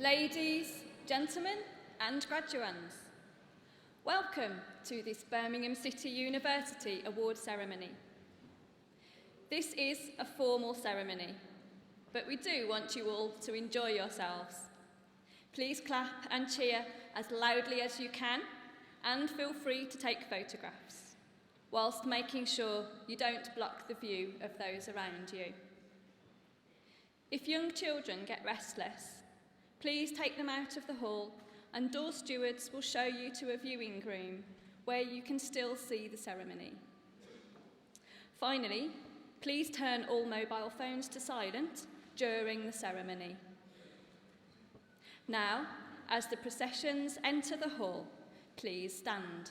Ladies, gentlemen and graduands, welcome to this Birmingham City University award ceremony. This is a formal ceremony, but we do want you all to enjoy yourselves. Please clap and cheer as loudly as you can, and feel free to take photographs, whilst making sure you don't block the view of those around you. If young children get restless, please take them out of the hall, and door stewards will show you to a viewing room where you can still see the ceremony. Finally, please turn all mobile phones to silent during the ceremony. Now, as the processions enter the hall, please stand.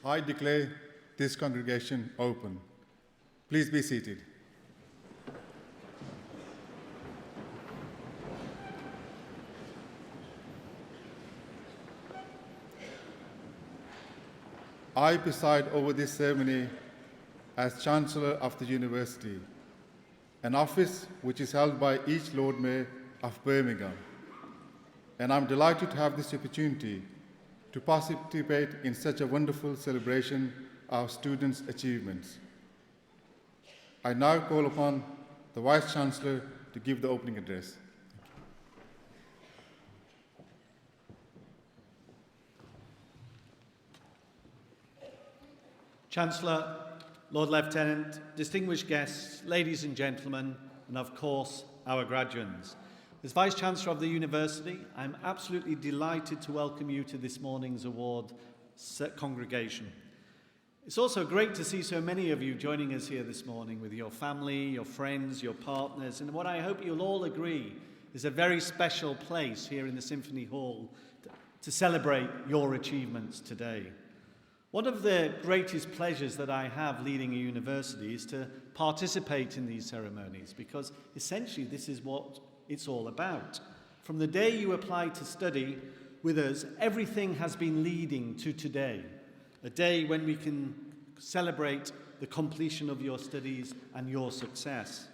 I declare this congregation open. Please be seated. I preside over this ceremony as Chancellor of the University, an office which is held by each Lord Mayor of Birmingham. And I'm delighted to have this opportunity to participate in such a wonderful celebration of students' achievements. I now call upon the Vice-Chancellor to give the opening address. Chancellor, Lord Lieutenant, distinguished guests, ladies and gentlemen, and of course, our graduands. As Vice-Chancellor of the University, I'm absolutely delighted to welcome you to this morning's award congregation. It's also great to see so many of you joining us here this morning with your family, your friends, your partners, and what I hope you'll all agree is a very special place here in the Symphony Hall to celebrate your achievements today. One of the greatest pleasures that I have leading a university is to participate in these ceremonies, because essentially this is what it's all about. From the day you applied to study with us, everything has been leading to today, a day when we can celebrate the completion of your studies and your success.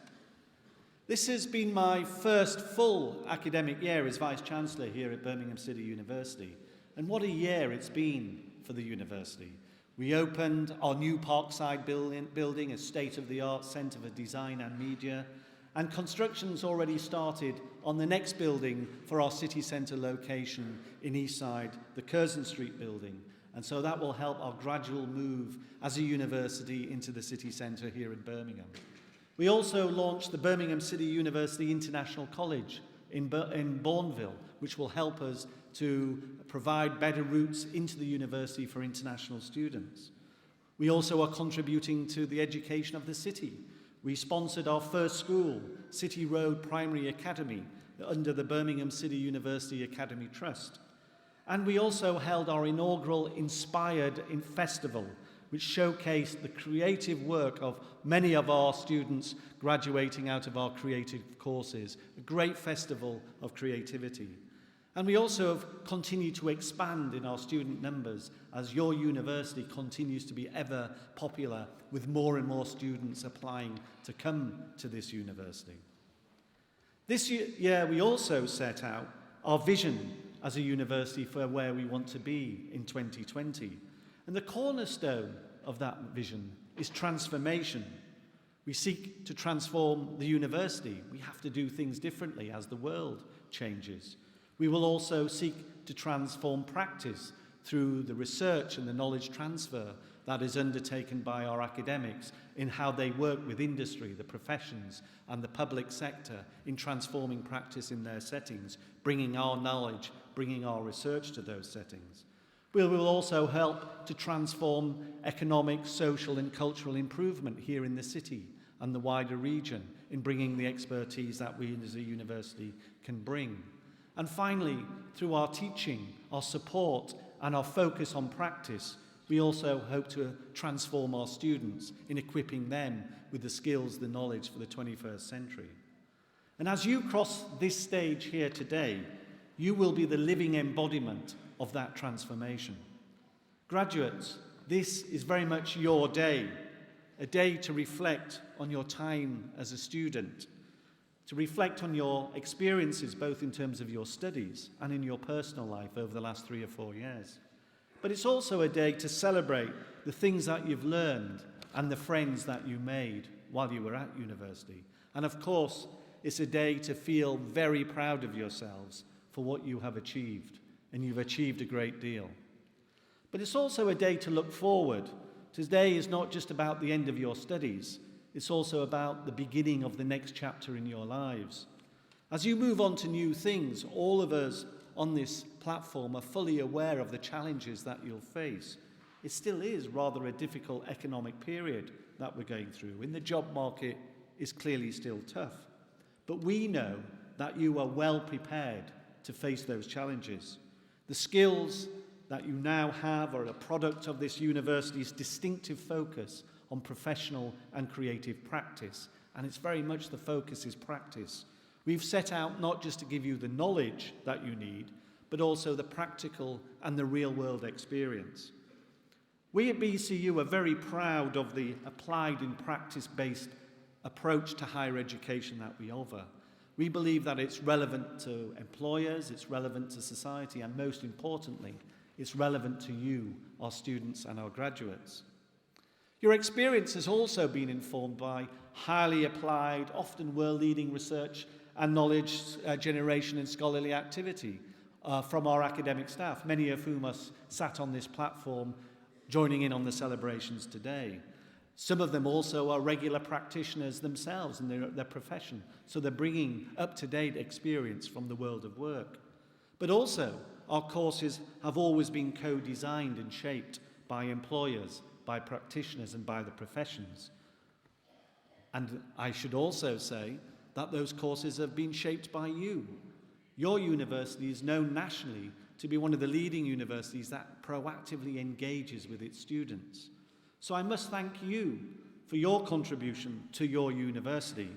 This has been my first full academic year as Vice-Chancellor here at Birmingham City University, and what a year it's been for the university. We opened our new Parkside building, a state-of-the-art centre for design and media, and construction's already started on the next building for our city centre location in Eastside, the Curzon Street building. And so that will help our gradual move as a university into the city centre here in Birmingham. We also launched the Birmingham City University International College in Bourneville, which will help us to provide better routes into the university for international students. We also are contributing to the education of the city. We sponsored our first school, City Road Primary Academy, under the Birmingham City University Academy Trust. And we also held our inaugural Inspired Festival, which showcased the creative work of many of our students graduating out of our creative courses, a great festival of creativity. And we also have continued to expand in our student numbers as your university continues to be ever popular with more and more students applying to come to this university. This year we also set out our vision as a university for where we want to be in 2020. And the cornerstone of that vision is transformation. We seek to transform the university. We have to do things differently as the world changes. We will also seek to transform practice through the research and the knowledge transfer that is undertaken by our academics in how they work with industry, the professions, and the public sector in transforming practice in their settings, bringing our knowledge, bringing our research to those settings. We will also help to transform economic, social, and cultural improvement here in the city and the wider region in bringing the expertise that we as a university can bring. And finally, through our teaching, our support, and our focus on practice, we also hope to transform our students in equipping them with the skills, the knowledge for the 21st century. And as you cross this stage here today, you will be the living embodiment of that transformation. Graduates, this is very much your day, a day to reflect on your time as a student, to reflect on your experiences both in terms of your studies and in your personal life over the last 3 or 4 years. But it's also a day to celebrate the things that you've learned and the friends that you made while you were at university. And of course, it's a day to feel very proud of yourselves for what you have achieved, and you've achieved a great deal. But it's also a day to look forward. Today is not just about the end of your studies, it's also about the beginning of the next chapter in your lives. As you move on to new things, all of us on this platform are fully aware of the challenges that you'll face. It still is rather a difficult economic period that we're going through, and the job market is clearly still tough. But we know that you are well prepared to face those challenges. The skills that you now have are a product of this university's distinctive focus on professional and creative practice, and it's very much the focus is practice. We've set out not just to give you the knowledge that you need, but also the practical and the real-world experience. We at BCU are very proud of the applied and practice-based approach to higher education that we offer. We believe that it's relevant to employers, it's relevant to society, and most importantly, it's relevant to you, our students and our graduates. Your experience has also been informed by highly applied, often world-leading research and knowledge generation and scholarly activity from our academic staff, many of whom are sat on this platform joining in on the celebrations today. Some of them also are regular practitioners themselves in their profession, so they're bringing up-to-date experience from the world of work. But also, our courses have always been co-designed and shaped by employers, by practitioners, and by the professions. And I should also say that those courses have been shaped by you. Your university is known nationally to be one of the leading universities that proactively engages with its students. So I must thank you for your contribution to your university.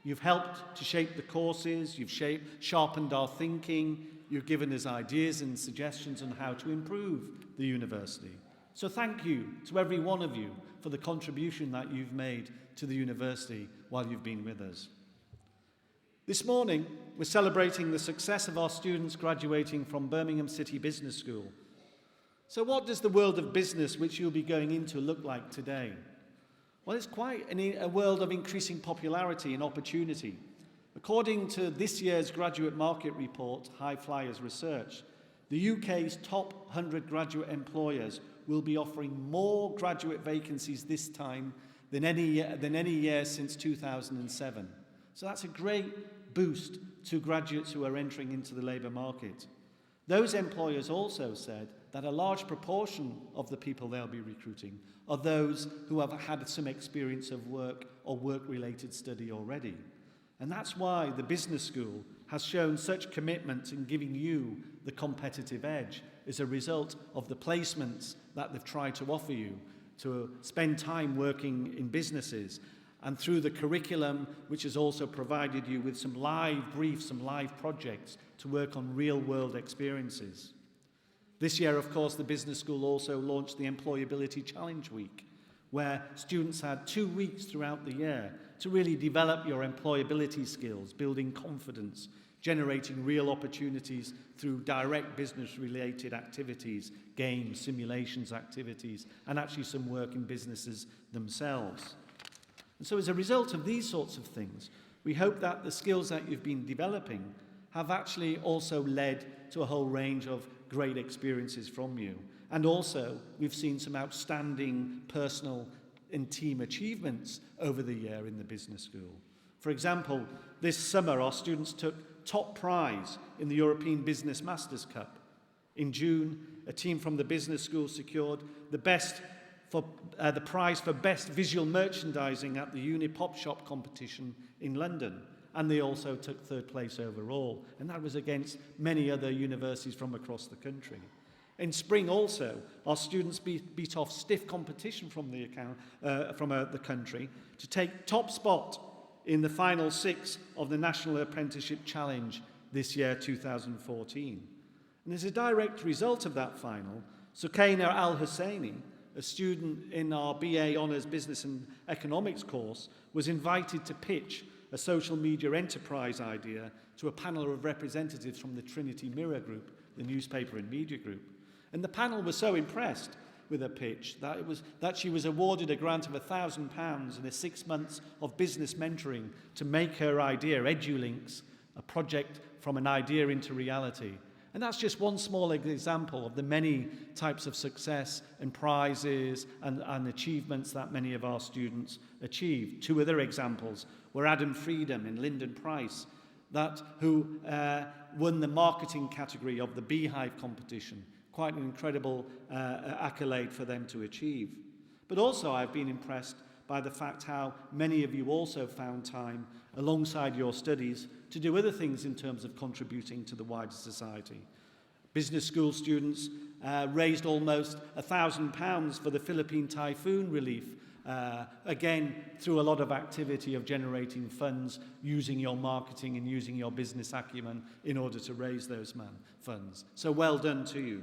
You've helped to shape the courses, you've sharpened our thinking, you've given us ideas and suggestions on how to improve the university. So thank you to every one of you for the contribution that you've made to the university while you've been with us. This morning, we're celebrating the success of our students graduating from Birmingham City Business School. So what does the world of business which you'll be going into look like today? Well, it's quite a world of increasing popularity and opportunity. According to this year's graduate market report, High Flyers Research, the UK's top 100 graduate employers will be offering more graduate vacancies this time than any year since 2007. So that's a great boost to graduates who are entering into the labour market. Those employers also said that a large proportion of the people they'll be recruiting are those who have had some experience of work or work-related study already. And that's why the business school has shown such commitment in giving you the competitive edge as a result of the placements that they've tried to offer you, to spend time working in businesses, and through the curriculum, which has also provided you with some live briefs, some live projects to work on real-world experiences. This year, of course, the business school also launched the Employability Challenge Week, where students had 2 weeks throughout the year to really develop your employability skills, building confidence, generating real opportunities through direct business-related activities, games, simulations activities, and actually some work in businesses themselves. And so as a result of these sorts of things, we hope that the skills that you've been developing have actually also led to a whole range of great experiences from you. And also, we've seen some outstanding personal and team achievements over the year in the business school. For example, this summer, our students took top prize in the European Business Masters Cup. In June, a team from the business school secured the prize for best visual merchandising at the Uni Pop Shop competition in London. And they also took third place overall. And that was against many other universities from across the country. In spring also, our students beat off stiff competition from the country to take top spot in the final 6 of the National Apprenticeship Challenge this year, 2014. And as a direct result of that final, Sukaina Al-Husseini, a student in our BA Honours Business and Economics course, was invited to pitch a social media enterprise idea to a panel of representatives from the Trinity Mirror Group, the newspaper and media group. And the panel was so impressed with her pitch that she was awarded a grant of £1,000 and 6 months of business mentoring to make her idea, EduLinks, a project from an idea into reality. And that's just one small example of the many types of success and prizes and achievements that many of our students achieved. 2 other examples were Adam Freedom and Lyndon Price, who won the marketing category of the Beehive competition. Quite an incredible accolade for them to achieve. But also I've been impressed by the fact how many of you also found time alongside your studies to do other things in terms of contributing to the wider society. Business school students raised almost £1,000 for the Philippine typhoon relief, again through a lot of activity of generating funds, using your marketing and using your business acumen in order to raise those funds. So well done to you.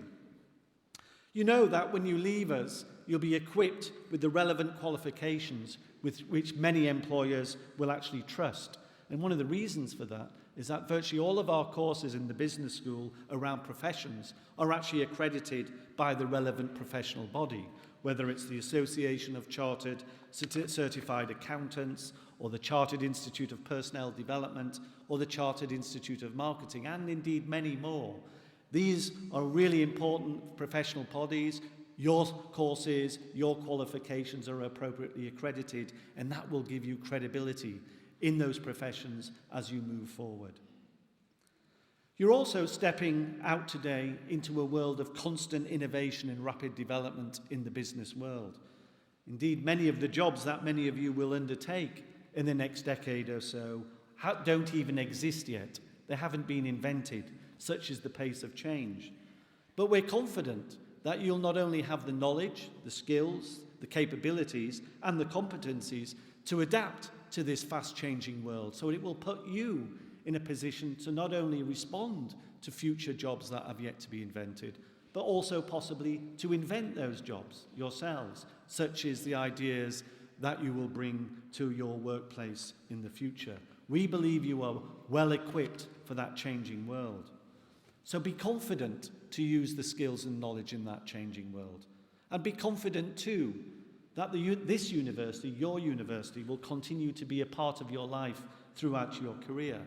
You know that when you leave us, you'll be equipped with the relevant qualifications with which many employers will actually trust. And one of the reasons for that is that virtually all of our courses in the business school around professions are actually accredited by the relevant professional body, whether it's the Association of Chartered Certified Accountants, or the Chartered Institute of Personnel Development, or the Chartered Institute of Marketing, and indeed many more. These are really important professional bodies. your courses, your qualifications are appropriately accredited, and that will give you credibility in those professions as you move forward. You're also stepping out today into a world of constant innovation and rapid development in the business world. Indeed, many of the jobs that many of you will undertake in the next decade or so don't even exist yet. They haven't been invented. Such is the pace of change. But we're confident that you'll not only have the knowledge, the skills, the capabilities, and the competencies to adapt to this fast-changing world, so it will put you in a position to not only respond to future jobs that have yet to be invented, but also possibly to invent those jobs yourselves, such as the ideas that you will bring to your workplace in the future. We believe you are well equipped for that changing world. So be confident to use the skills and knowledge in that changing world. And be confident too that this university, your university, will continue to be a part of your life throughout your career.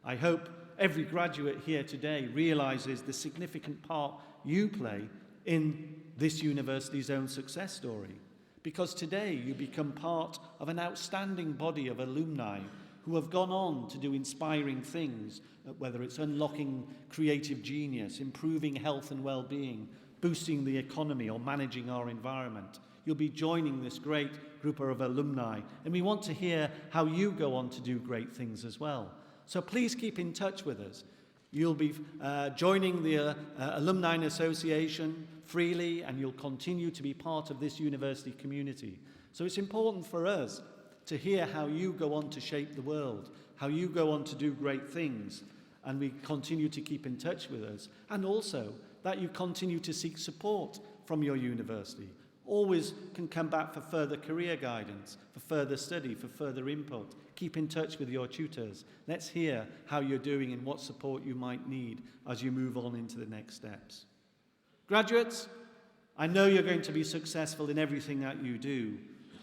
I hope every graduate here today realizes the significant part you play in this university's own success story, because today you become part of an outstanding body of alumni who have gone on to do inspiring things, whether it's unlocking creative genius, improving health and well-being, boosting the economy, or managing our environment. You'll be joining this great group of alumni, and we want to hear how you go on to do great things as well. So please keep in touch with us. You'll be joining the Alumni Association freely, and you'll continue to be part of this university community. So it's important for us to hear how you go on to shape the world, how you go on to do great things, and we continue to keep in touch with us, and also that you continue to seek support from your university. Always can come back for further career guidance, for further study, for further input. Keep in touch with your tutors. Let's hear how you're doing and what support you might need as you move on into the next steps. Graduates, I know you're going to be successful in everything that you do,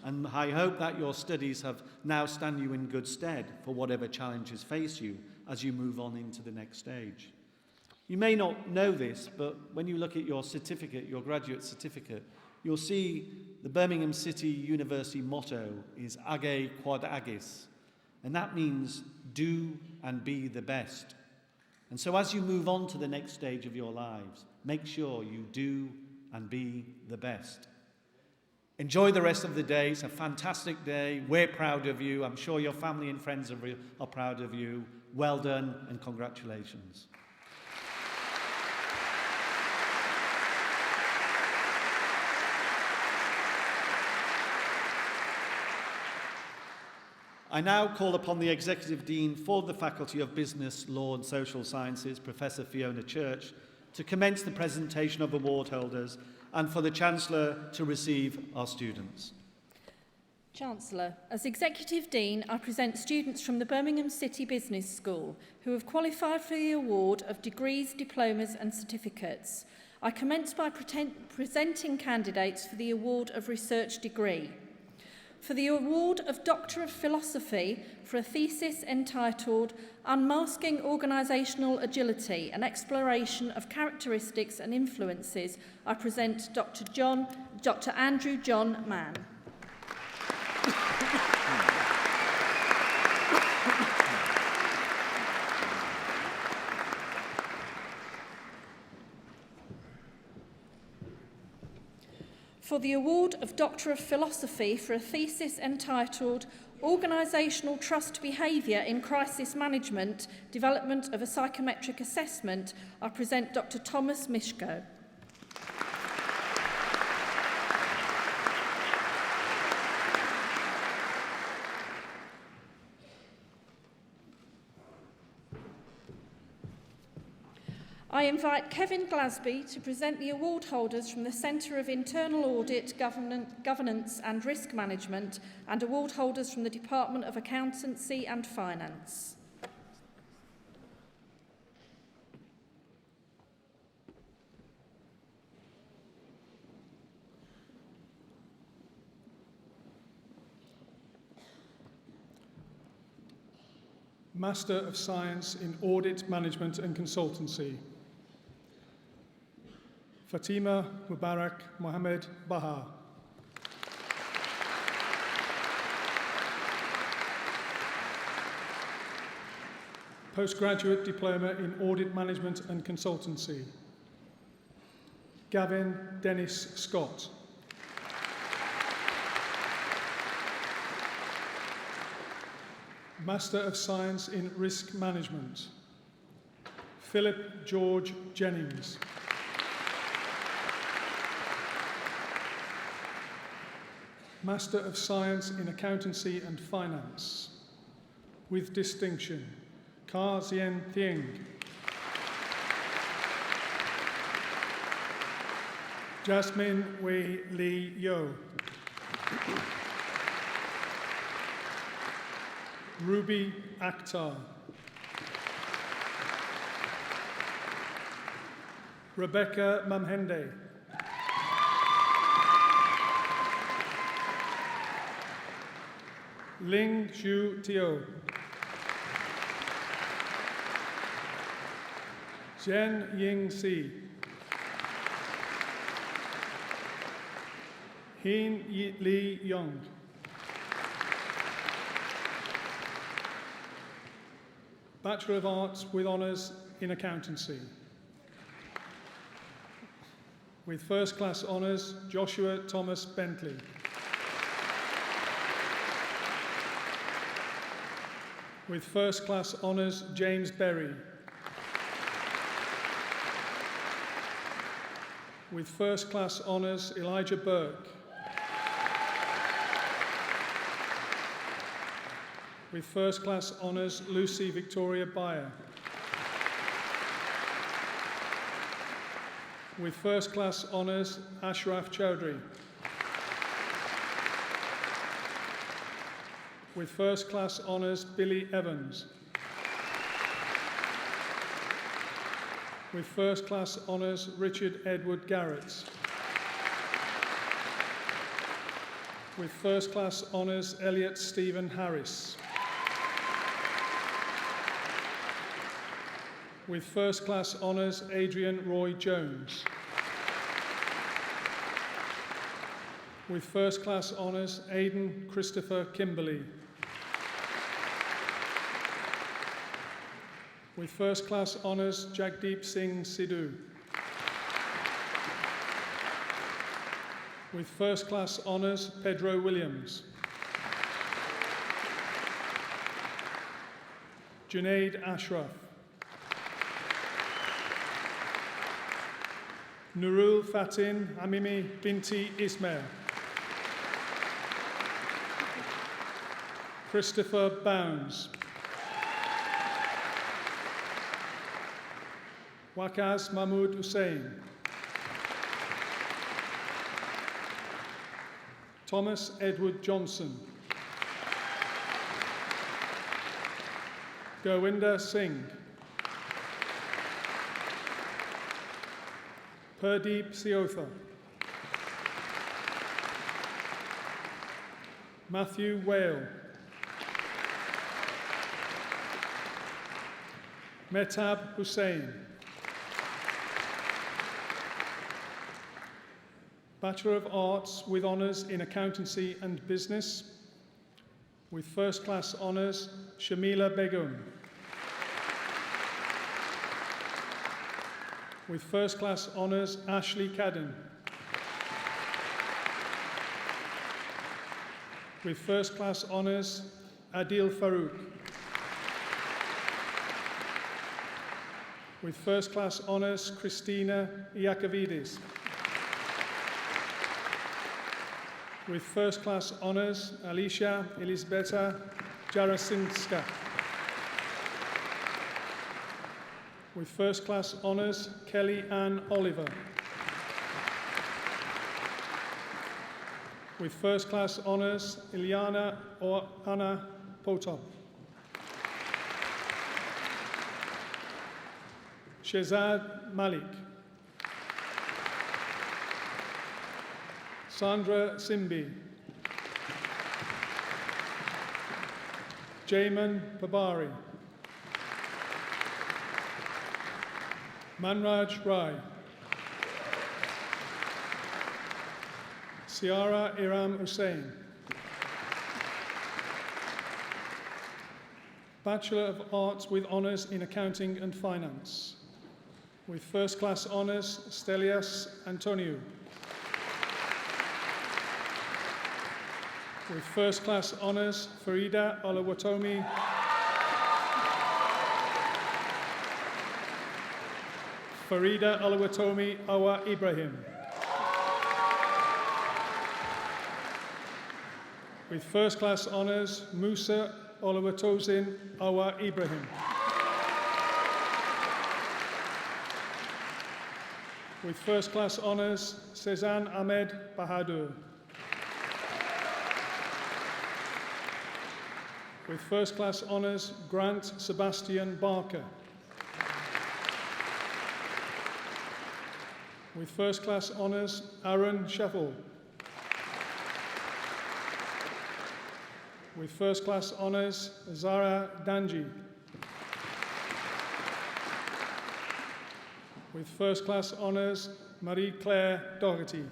and I hope that your studies have now stand you in good stead for whatever challenges face you as you move on into the next stage. You may not know this, but when you look at your certificate, your graduate certificate, you'll see the Birmingham City University motto is Age Quod Agis, and that means do and be the best. And so as you move on to the next stage of your lives, make sure you do and be the best. Enjoy the rest of the day. It's a fantastic day. We're proud of you. I'm sure your family and friends are proud of you. Well done and congratulations. I now call upon the Executive Dean for the Faculty of Business, Law and Social Sciences, Professor Fiona Church, to commence the presentation of award holders and for the Chancellor to receive our students. Chancellor, as Executive Dean, I present students from the Birmingham City Business School who have qualified for the award of degrees, diplomas and certificates. I commence by presenting candidates for the award of research degree. For the award of Doctor of Philosophy for a thesis entitled Unmasking Organisational Agility, an Exploration of Characteristics and Influences, I present Dr. Andrew John Mann. For the award of Doctor of Philosophy for a thesis entitled Organisational Trust Behaviour in Crisis Management, Development of a Psychometric Assessment, I present Dr. Thomas Mishko. I invite Kevin Glasby to present the award holders from the Centre of Internal Audit, Governance and Risk Management and award holders from the Department of Accountancy and Finance. Master of Science in Audit, Management and Consultancy. Fatima Mubarak Mohammed Bahar. Postgraduate Diploma in Audit Management and Consultancy, Gavin Dennis Scott. Master of Science in Risk Management, Philip George Jennings. Master of Science in Accountancy and Finance, with distinction, Ka Zien Thieng. Jasmine Wei Li Yo. Ruby Akhtar. Rebecca Mamhende. Ling Xu Tio. Zhen Ying Si. Heen Li Young. Bachelor of Arts with Honours in Accountancy. With First Class Honours, Joshua Thomas Bentley. With First Class Honours, James Berry. With First Class Honours, Elijah Burke. With First Class Honours, Lucy Victoria Bayer. With First Class Honours, Ashraf Chowdhury. With First Class Honours, Billy Evans. With First Class Honours, Richard Edward Garrett. With First Class Honours, Elliot Stephen Harris. With First Class Honours, Adrian Roy Jones. With First Class Honours, Aidan Christopher Kimberley. With First Class Honours, Jagdeep Singh Sidhu. With First Class Honours, Pedro Williams. Junaid Ashraf. Nurul Fatin Amimi Binti Ismail. Christopher Bounds. Wakaz Mahmood Hussain. Thomas Edward Johnson. Gowinder Singh. Perdeep Siotha. Matthew Whale. Mehtab Hussain. Bachelor of Arts with Honours in Accountancy and Business. With First Class Honours, Shamila Begum. With First Class Honours, Ashley Cadden. With First Class Honours, Adil Farouk. With First Class Honours, Christina Iacovidis. With First Class Honours, Alicia Elisbeta Jarasinska. With First Class Honours, Kelly Ann Oliver. With First Class Honours, Ilyana or Anna Potop. Shehzad Malik. Sandra Simbi. Jamin Pabari. Manraj Rai. Siara Iram Hussain. Bachelor of Arts with Honours in Accounting and Finance. With first class honours, Stelias Antoniou. With first class honours, Farida Olawatomi. Farida Olawatomi Awa Ibrahim. With first class honours, Musa Olawatozin Awa Ibrahim. With first class honours, Cezanne Ahmed Bahadur. With first class honours, Grant Sebastian Barker. With first class honours, Aaron Sheffel. With first class honours, Zara Danji. With first class honours, Marie-Claire Doherty.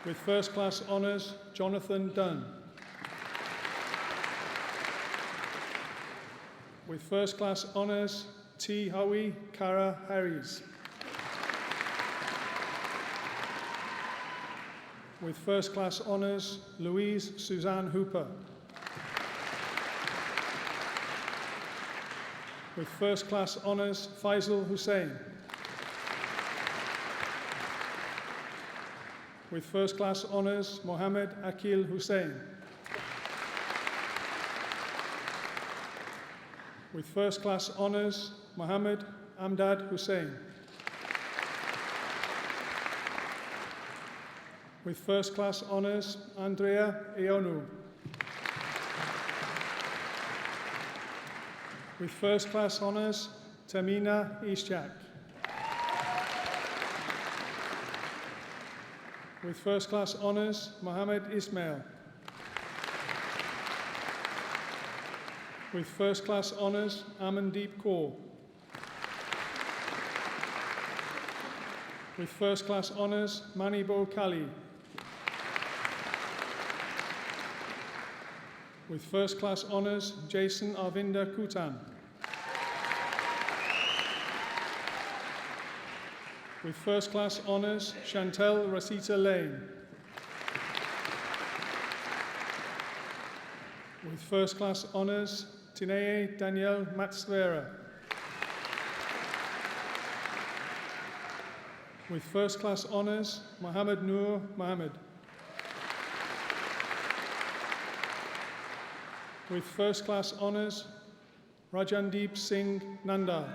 With first class honours, Jonathan Dunn. With first class honours, T. Howie Kara Harries. With first class honours, Louise Suzanne Hooper. With first class honours, Faisal Hussain. With first class honours, Mohammed Akil Hussain. With first class honours, Mohammed Amdad Hussain. With first class honours, Andrea Eonu. With first class honours, Tamina Ishak. With first class honours, Mohammed Ismail. With first class honours, Amandeep Kaur. With first class honours, Manibo Kali. With first class honours, Jason Arvinder Kutan. With first class honours, Chantel Rasita Lane. With first class honours, Tineye Danielle Matsvera. With first class honours, Mohammed Noor Mohammed. With first class honours, Rajandeep Singh Nanda.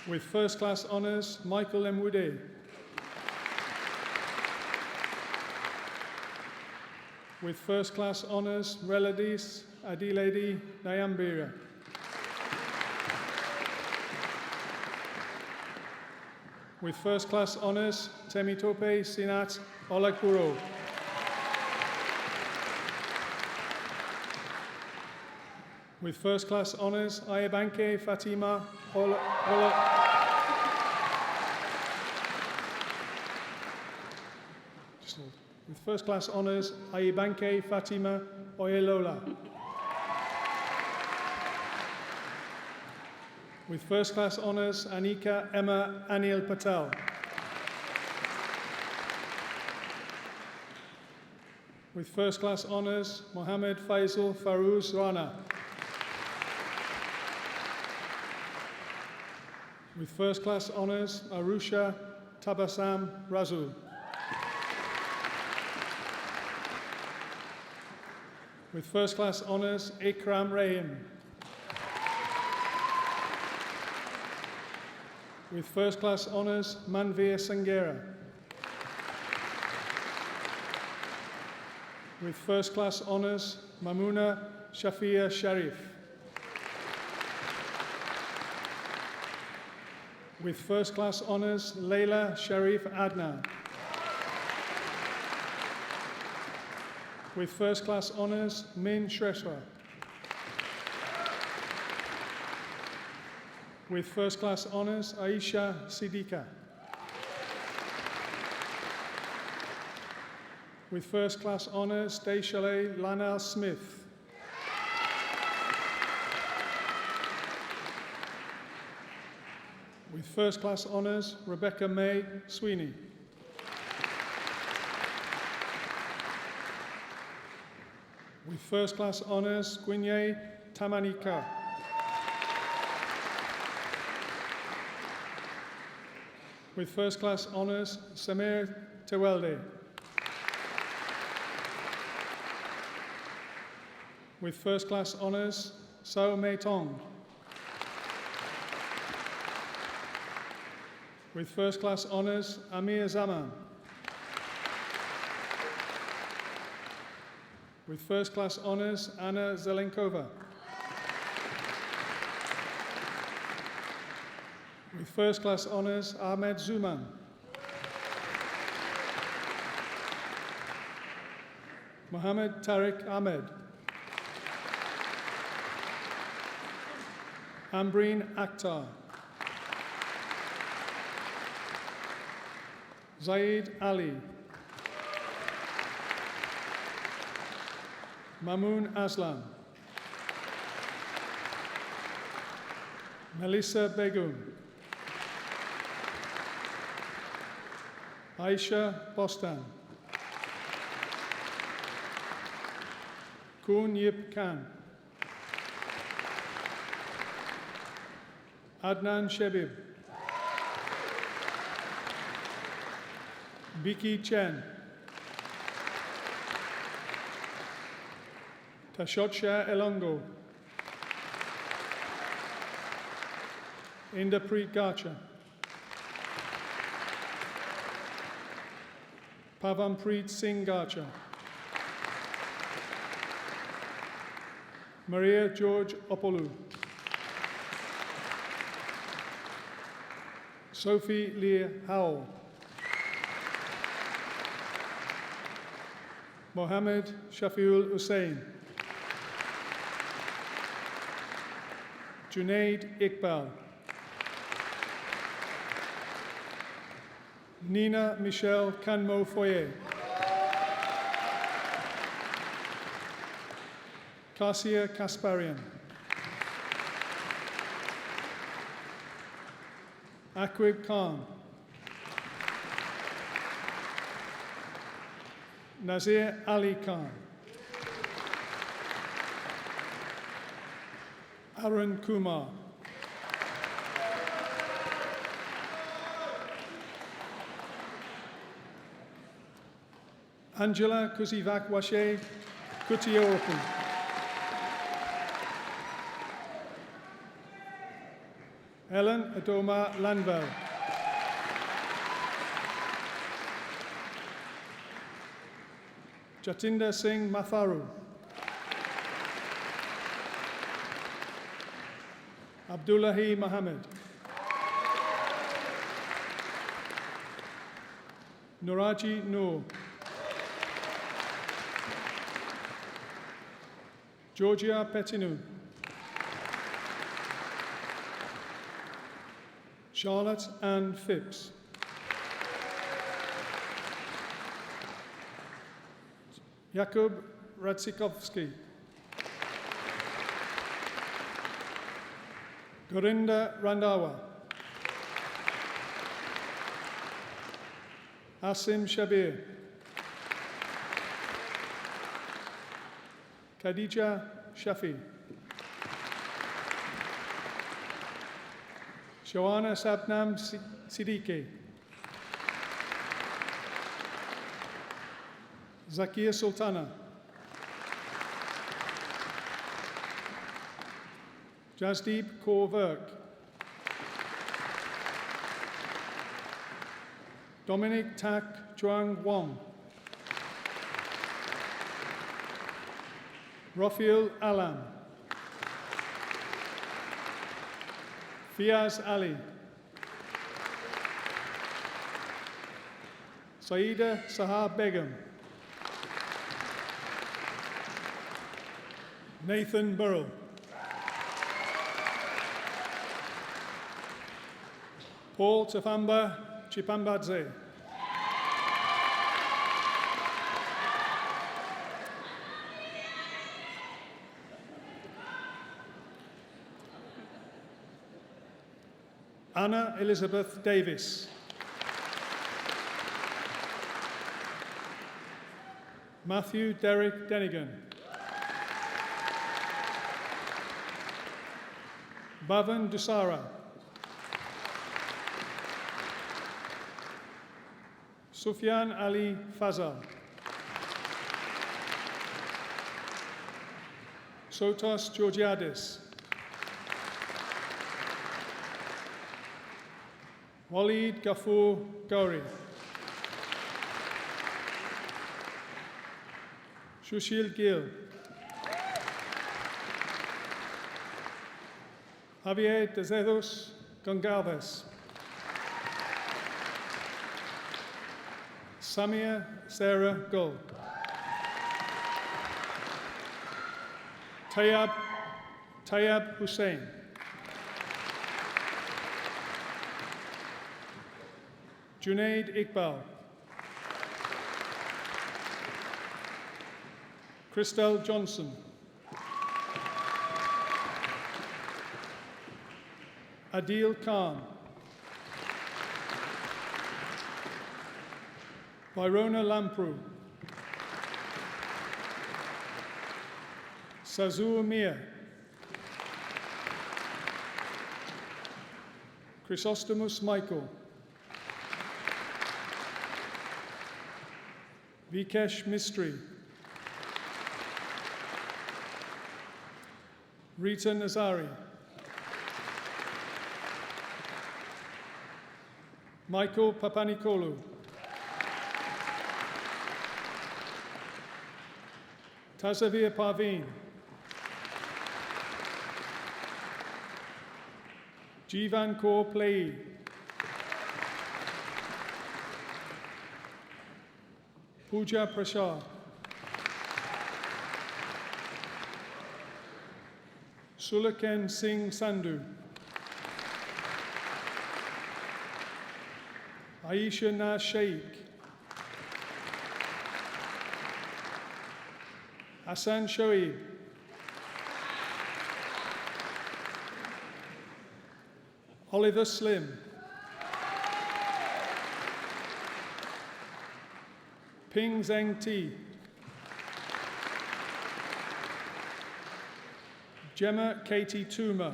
With first class honours, Michael Mwude. With first class honours, Reladis Adiladi Nyambira. With first class honours, Temitope Sinat Olakuro. With first class honours, Ayabanke Fatima With first class honours, Ayabanke Fatima Oyelola. With first class honours, Anika Emma Anil Patel. With first class honours, Mohammed Faisal Farouz Rana. With first class honours, Arusha Tabasam Razul. With first class honours, Ikram Rahim. With first class honours, Manvir Sangera. With first class honours, Mamuna Shafia Sharif. With first class honours, Leila Sharif Adnan. With first class honours, Min Shrestha. With first class honours, Aisha Siddiqa. With first class honours, Deshalé Lanel Smith. With first class honours, Rebecca May Sweeney. With first class honours, Gwynye Tamanika. With first class honours, Samir Tewelde. With first class honours, Sao Mei Tong. With first class honours, Amir Zaman. With first class honours, Anna Zelenkova. With first class honours, Ahmed Zuman. Mohammed Tariq Ahmed. Ambreen Akhtar. Zaid Ali. Mamoon Aslam. Melissa Begum. Aisha Bostan. Kun Yip Khan. Adnan Shebib. Vicky Chen. Tashotsha Elongo. Inderpreet Garcha. Pavanpreet Singh Garcha. Maria George Opolu. Sophie Leah Howell. Mohammed Shafiul Hussain. Junaid Iqbal. Nina Michelle Kanmo Foyer. Kasia Kasparian. Akwib Khan. Nazir Ali Khan. Arun Kumar. Angela Kusivakwashe Kutiopen. Helen Adoma Landval. Jatinder Singh Matharu. Abdullahi Mohammed. Nuraji Noor. Georgia Petinu. Charlotte Ann Phipps. Jakub Radzikovsky. Gorinda Randawa. Asim Shabir. Khadija Shafi. Shoana Sabnam Siddiqui. Zakia Sultana. Jasdeep Kaur Virk. Dominic Tak Chuang Wong. Rafiul Alam. Fiaz Ali. Saida Sahar Begum. Nathan Burrell. Paul Tafamba Chipambadze. Anna Elizabeth Davis. Matthew Derek Denigan. Bhavan Dusara. Sufyan Ali Fazal. Sotos Georgiadis. Walid Ghafoor Gauri. Sushil Gill. Javier Dezedos Gongalves. Samia Sarah Gull. Tayyab Hussain. Junaid Iqbal. Christelle Johnson. Adil Khan. Byrona Lamprou. Sazu Mia. Chrysostomus Michael. Vikesh Mistry. Rita Nazari. Michael Papanikolu. Tazavir Parveen. Jivan Kaur Plei. Pooja Prasad. Sulaken Singh Sandhu. Aisha Naz Sheikh. Hassan Shoaib. Oliver Slim. Ping Zheng Ti. Gemma Katie Toomer.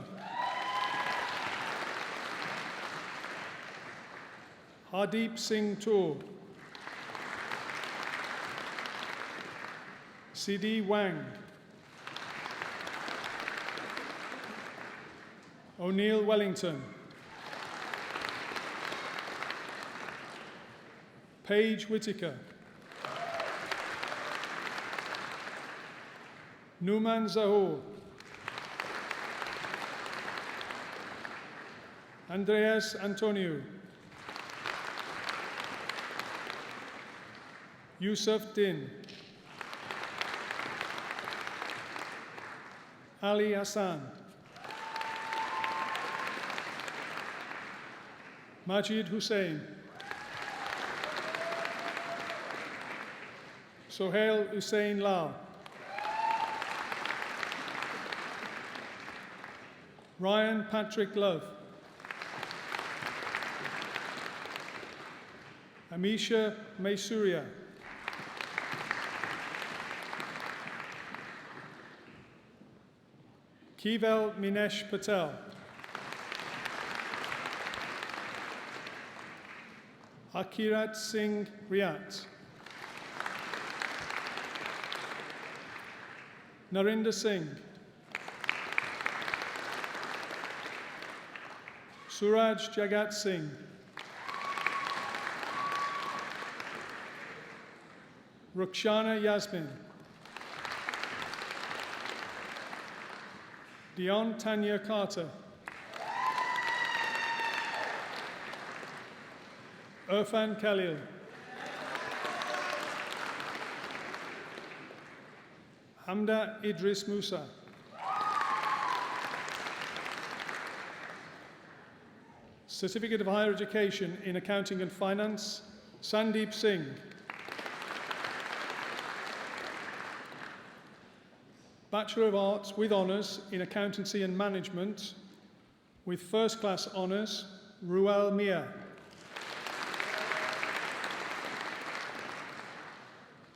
Hardeep Singh Toor. Sidi Wang. O'Neill Wellington. Paige Whitaker. Numan Zahor. Andreas Antonio. Yusuf Din. Ali Hassan. Majid Hussain. Sohail Hussain Lal. Ryan Patrick Love. Amisha Maysuria. Kivel Minesh Patel. Akirat Singh Riat. Narinder Singh. Suraj Jagat Singh. Rukshana Yasmin. Dion Tanya Carter. Irfan Khalil. Hamda Idris Musa. Certificate of Higher Education in Accounting and Finance, Sandeep Singh. Bachelor of Arts with Honours in Accountancy and Management, with First Class Honours, Ruel Mia.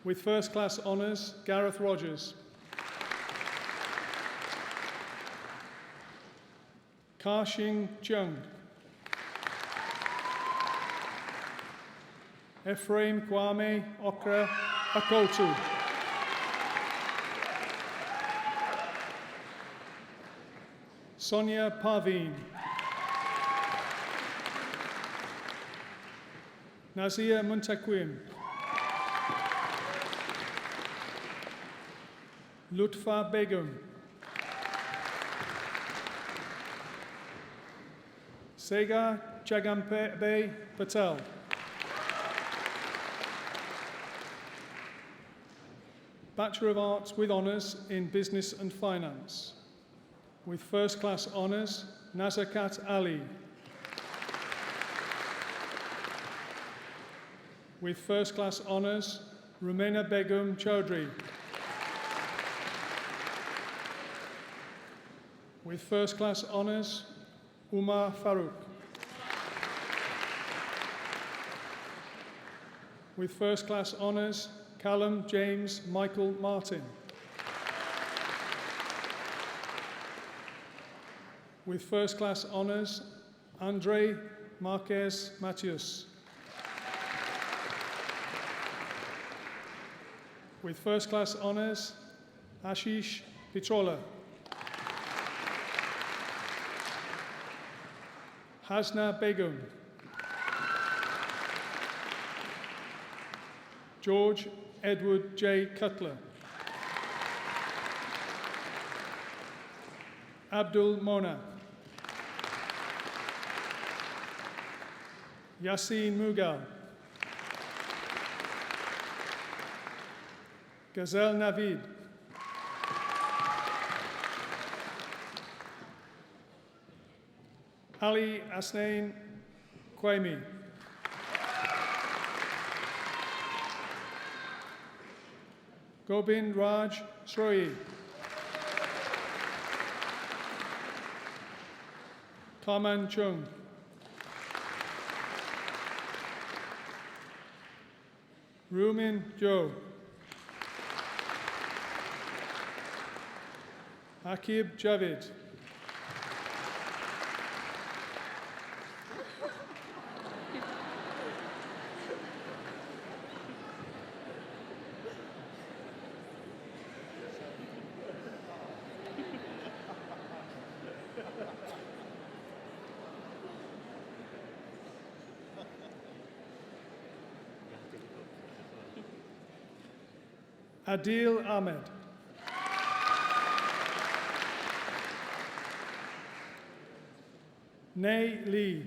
With First Class Honours, Gareth Rogers. Ka-Shing Chung. Ephraim Kwame Okra Akotu. Sonia Parveen. Nazia Muntaquim. Lutfa Begum. Sega Jagampe Patel. Bachelor of Arts with Honours in Business and Finance, with First Class Honours, Nazakat Ali. With First Class Honours, Rumena Begum Chaudhry. With First Class Honours, Umar Farouk. With First Class Honours, Callum James Michael Martin. With First Class Honours, Andre Marquez Matius. With First Class Honours, Ashish Pitrola. Hasna Begum. George Edward J. Cutler. Abdul Mona. Yassine Mughal. Ghazel Navid. Ali Asnain Quaimi. Gobind Raj Shroyi. Kaman Chung. Rumin Jo. Akib Javid. Adil Ahmed. Nay Lee.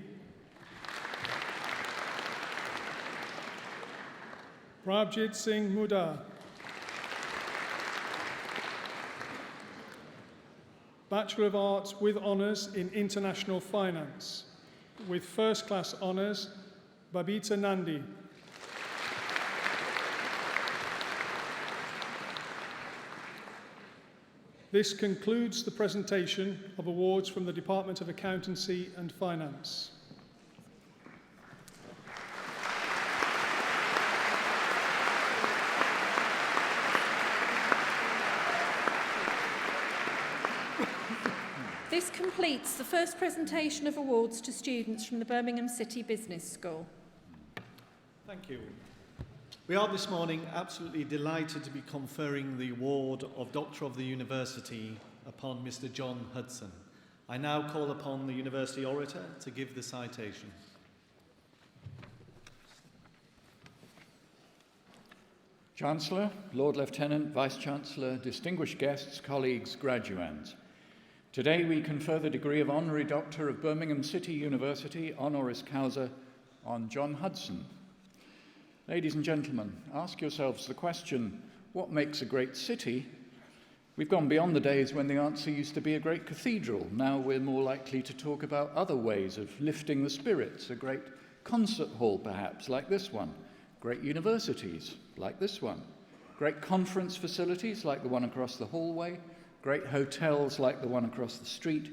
Prabjit Singh Muda. Bachelor of Arts with Honours in International Finance, with First Class Honours, Babita Nandi. This concludes the presentation of awards from the Department of Accountancy and Finance. This completes the first presentation of awards to students from the Birmingham City Business School. Thank you. We are this morning absolutely delighted to be conferring the award of Doctor of the University upon Mr. John Hudson. I now call upon the University Orator to give the citation. Chancellor, Lord Lieutenant, Vice-Chancellor, distinguished guests, colleagues, graduands. Today we confer the degree of Honorary Doctor of Birmingham City University, honoris causa, on John Hudson. Ladies and gentlemen, ask yourselves the question, what makes a great city? We've gone beyond the days when the answer used to be a great cathedral. Now we're more likely to talk about other ways of lifting the spirits, a great concert hall perhaps, like this one, great universities, like this one, great conference facilities like the one across the hallway, great hotels like the one across the street,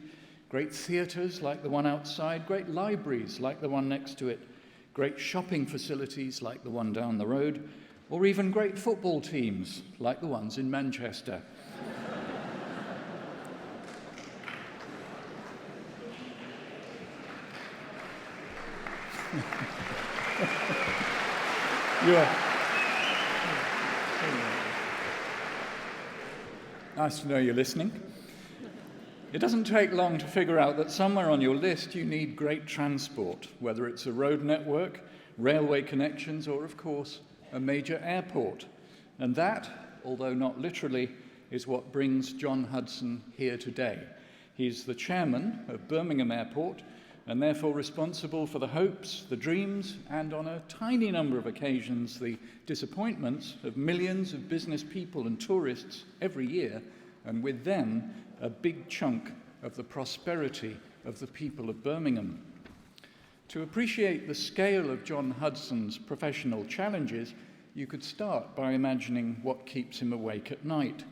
great theatres like the one outside, great libraries like the one next to it, great shopping facilities like the one down the road, or even great football teams like the ones in Manchester. Nice to know you're listening. It doesn't take long to figure out that somewhere on your list you need great transport, whether it's a road network, railway connections, or of course, a major airport. And that, although not literally, is what brings John Hudson here today. He's the chairman of Birmingham Airport and therefore responsible for the hopes, the dreams, and on a tiny number of occasions, the disappointments of millions of business people and tourists every year, and with them, a big chunk of the prosperity of the people of Birmingham. To appreciate the scale of John Hudson's professional challenges, you could start by imagining what keeps him awake at night.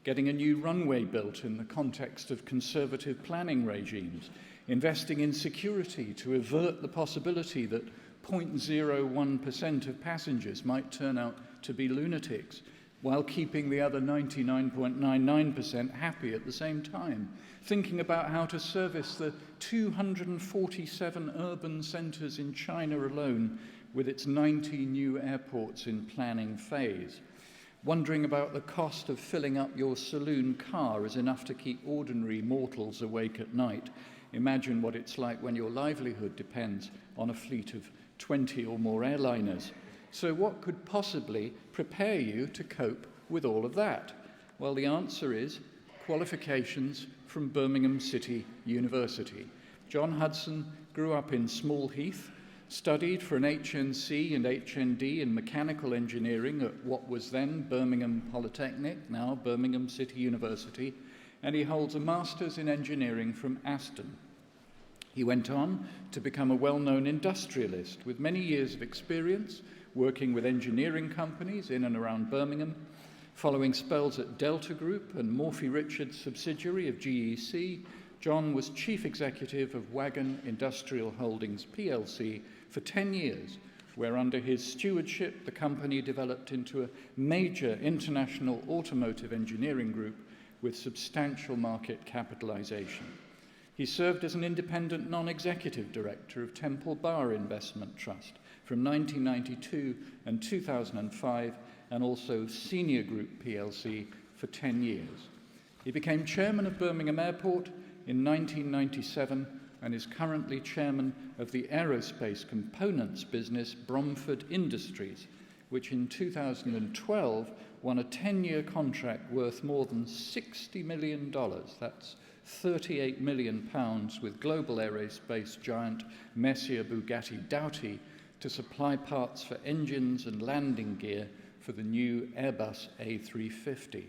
Getting a new runway built in the context of conservative planning regimes, investing in security to avert the possibility that 0.01% of passengers might turn out to be lunatics, while keeping the other 99.99% happy at the same time, thinking about how to service the 247 urban centres in China alone with its 90 new airports in planning phase, wondering about the cost of filling up your saloon car is enough to keep ordinary mortals awake at night. Imagine what it's like when your livelihood depends on a fleet of 20 or more airliners. So what could possibly prepare you to cope with all of that? Well, the answer is qualifications from Birmingham City University. John Hudson grew up in Small Heath, studied for an HNC and HND in mechanical engineering at what was then Birmingham Polytechnic, now Birmingham City University, and he holds a master's in engineering from Aston. He went on to become a well-known industrialist with many years of experience working with engineering companies in and around Birmingham, following spells at Delta Group and Morphy Richards subsidiary of GEC. John was chief executive of Wagon Industrial Holdings plc for 10 years, where under his stewardship the company developed into a major international automotive engineering group with substantial market capitalization. He served as an independent non-executive director of Temple Bar Investment Trust from 1992 and 2005, and also Senior Group plc for 10 years. He became chairman of Birmingham Airport in 1997 and is currently chairman of the aerospace components business Bromford Industries, which in 2012 won a 10-year contract worth more than $60 million. That's £38 million with global aerospace giant Messier Bugatti Doughty to supply parts for engines and landing gear for the new Airbus A350.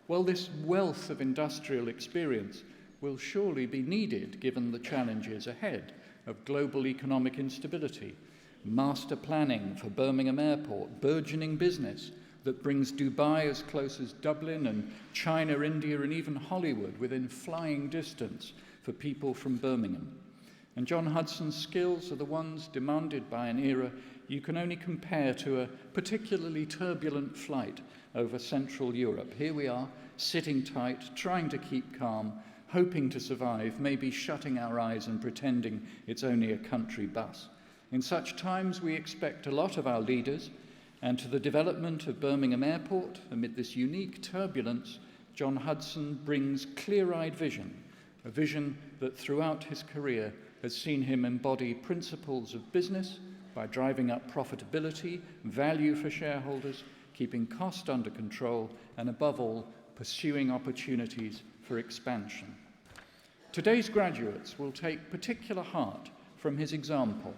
Well, this wealth of industrial experience will surely be needed given the challenges ahead of global economic instability, master planning for Birmingham Airport, burgeoning business that brings Dubai as close as Dublin and China, India, and even Hollywood within flying distance for people from Birmingham. And John Hudson's skills are the ones demanded by an era you can only compare to a particularly turbulent flight over Central Europe. Here we are, sitting tight, trying to keep calm, hoping to survive, maybe shutting our eyes and pretending it's only a country bus. In such times, we expect a lot of our leaders, and to the development of Birmingham Airport, amid this unique turbulence, John Hudson brings clear-eyed vision, a vision that throughout his career has seen him embody principles of business by driving up profitability, value for shareholders, keeping cost under control, and above all, pursuing opportunities for expansion. Today's graduates will take particular heart from his example,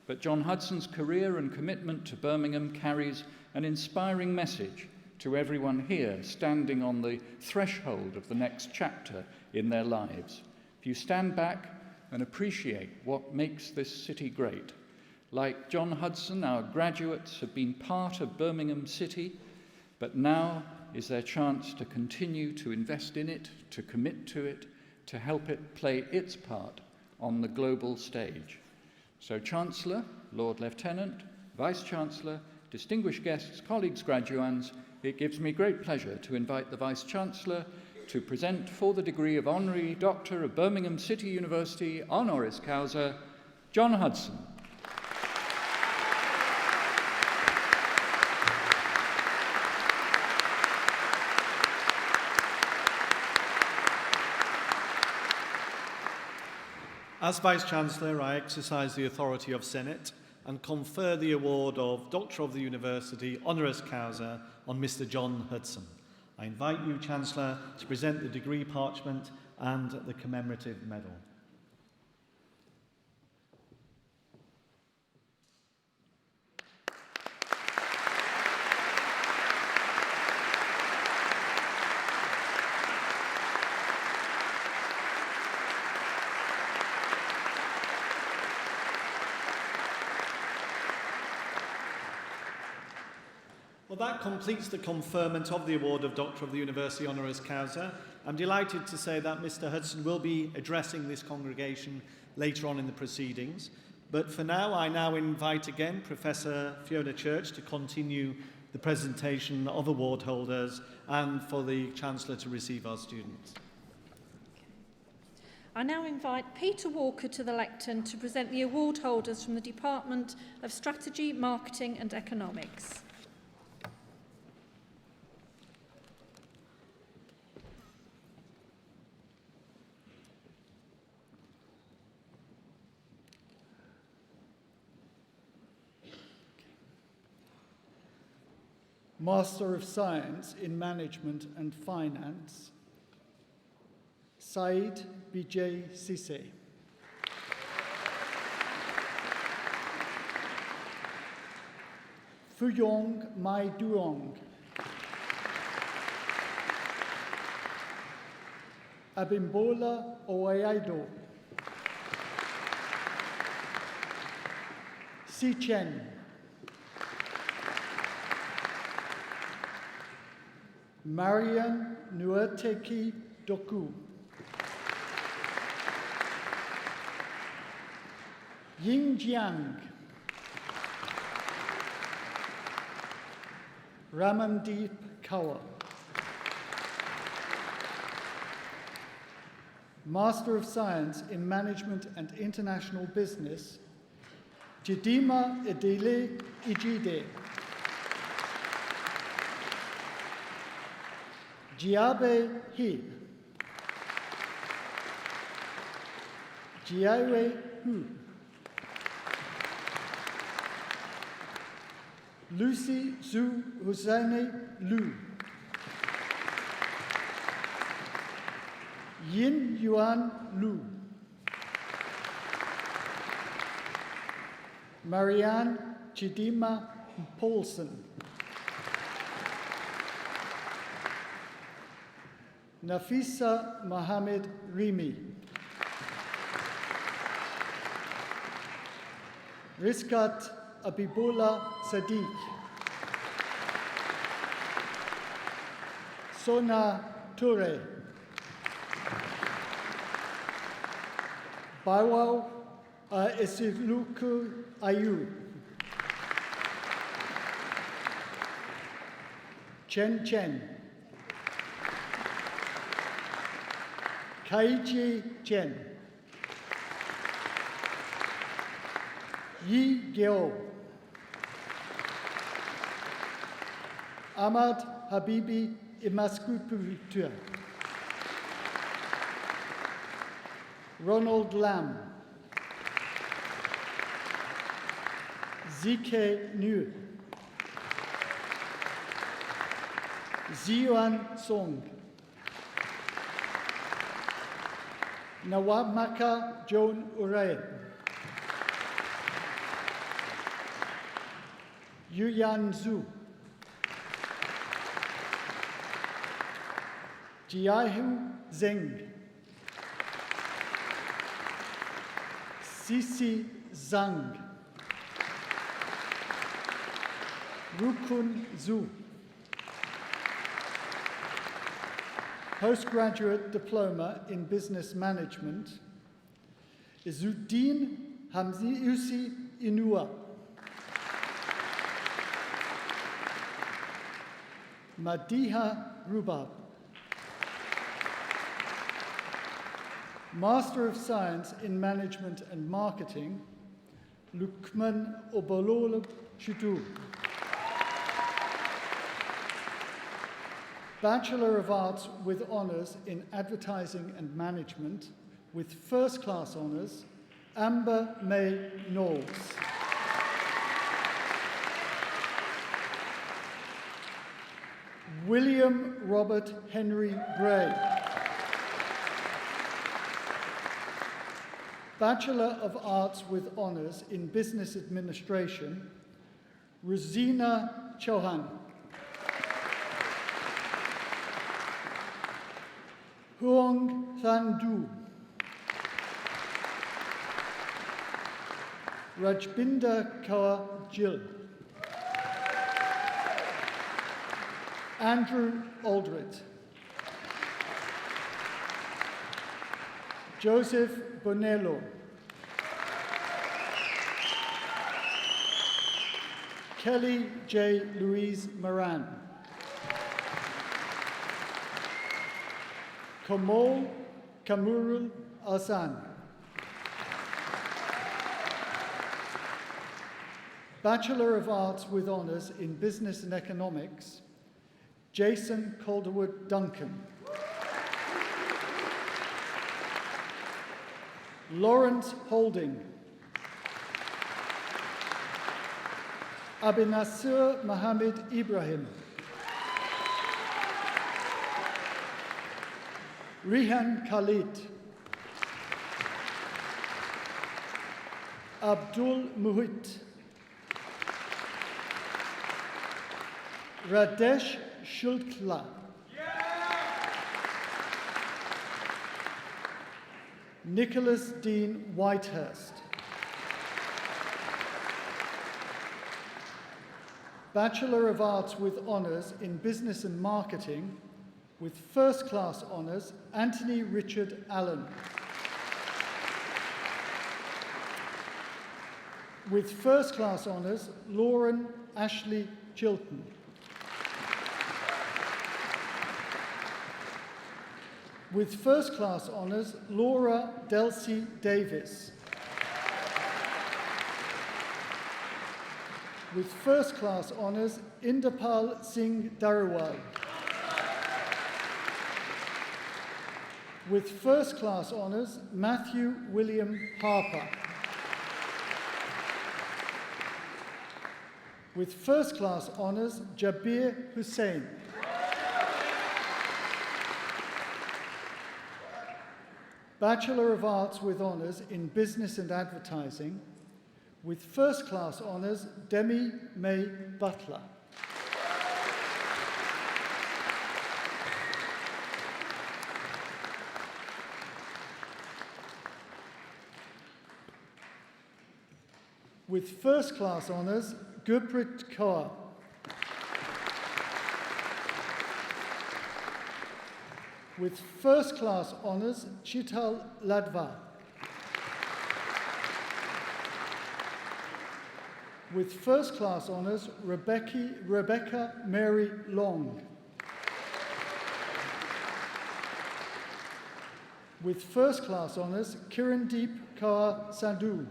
but John Hudson's career and commitment to Birmingham carries an inspiring message to everyone here standing on the threshold of the next chapter in their lives. If you stand back and appreciate what makes this city great, like John Hudson, our graduates have been part of Birmingham City, but now is their chance to continue to invest in it, to commit to it, to help it play its part on the global stage. So Chancellor, Lord Lieutenant, Vice-Chancellor, distinguished guests, colleagues, graduands, it gives me great pleasure to invite the Vice-Chancellor to present for the degree of Honorary Doctor of Birmingham City University, honoris causa, John Hudson. As Vice-Chancellor, I exercise the authority of Senate and confer the award of Doctor of the University honoris causa on Mr. John Hudson. I invite you, Chancellor, to present the degree parchment and the commemorative medal. Well, that completes the conferment of the award of Doctor of the University honoris causa. I'm delighted to say that Mr. Hudson will be addressing this congregation later on in the proceedings. But for now, I invite again Professor Fiona Church to continue the presentation of award holders and for the Chancellor to receive our students. I now invite Peter Walker to the lectern to present the award holders from the Department of Strategy, Marketing and Economics. Master of Science in Management and Finance, Said Bijay Sise. Fuyong Mai Duong. Abimbola Oeaido. Si Chen. Marian Nuerteki Doku. Ying Jiang. Ramandeep Kaur. Master of Science in Management and International Business, Jidima Edele Ijide. Jiabe He. Jiawe Hu. Lucy Zhu Husseini Lu. Yin Yuan Lu. Marianne Chidima Paulson. Nafisa Mohammed Rimi. Riskat Abibullah Sadiq. Sona Toure. Bawau Esiluku Ayu. Chen Chen. Kaiji Chen. Yi Geo. Ahmad Habibi Imaskuputua. Ronald Lam. Zike Nu. Ziyuan Song. Nawamaka Joan Ure. Yuyan Zhu. Jiahu Zeng, Sisi Zhang, Rukun Zhu. Postgraduate Diploma in Business Management, Izuddin Hamziusi Inua. Madiha Rubab. Master of Science in Management and Marketing, Lukman Obololo Chudu. Bachelor of Arts with Honours in Advertising and Management, with First Class Honours, Amber May Knowles. William Robert Henry Gray. Bachelor of Arts with Honours in Business Administration, Rosina Chauhan. Huong Than Du. Rajbinder Kaur Gill. Andrew Aldred. Joseph Bonello. Kelly J. Louise Moran. Kamal Kamurul Asan. Bachelor of Arts with Honours in Business and Economics, Jason Calderwood Duncan. Lawrence Holding. Abinasir Mohammed Ibrahim. Rihan Khalid. Abdul Muhit. Radesh Shulkla. Nicholas Dean Whitehurst. Bachelor of Arts with Honours in Business and Marketing, with First Class Honours, Anthony Richard Allen. With First Class Honours, Lauren Ashley Chilton. With First Class Honours, Laura Delcy Davis. With First Class Honours, Inderpal Singh Darawal. With First Class Honours, Matthew William Harper. With First Class Honours, Jabir Hussain. Bachelor of Arts with Honours in Business and Advertising, with First Class Honours, Demi May Butler. With First Class Honours, Gurpreet Kaur. With First Class Honours, Chital Ladva. With First Class Honours, Rebecca Mary Long. With First Class Honours, Kirandeep Kaur Sandhu.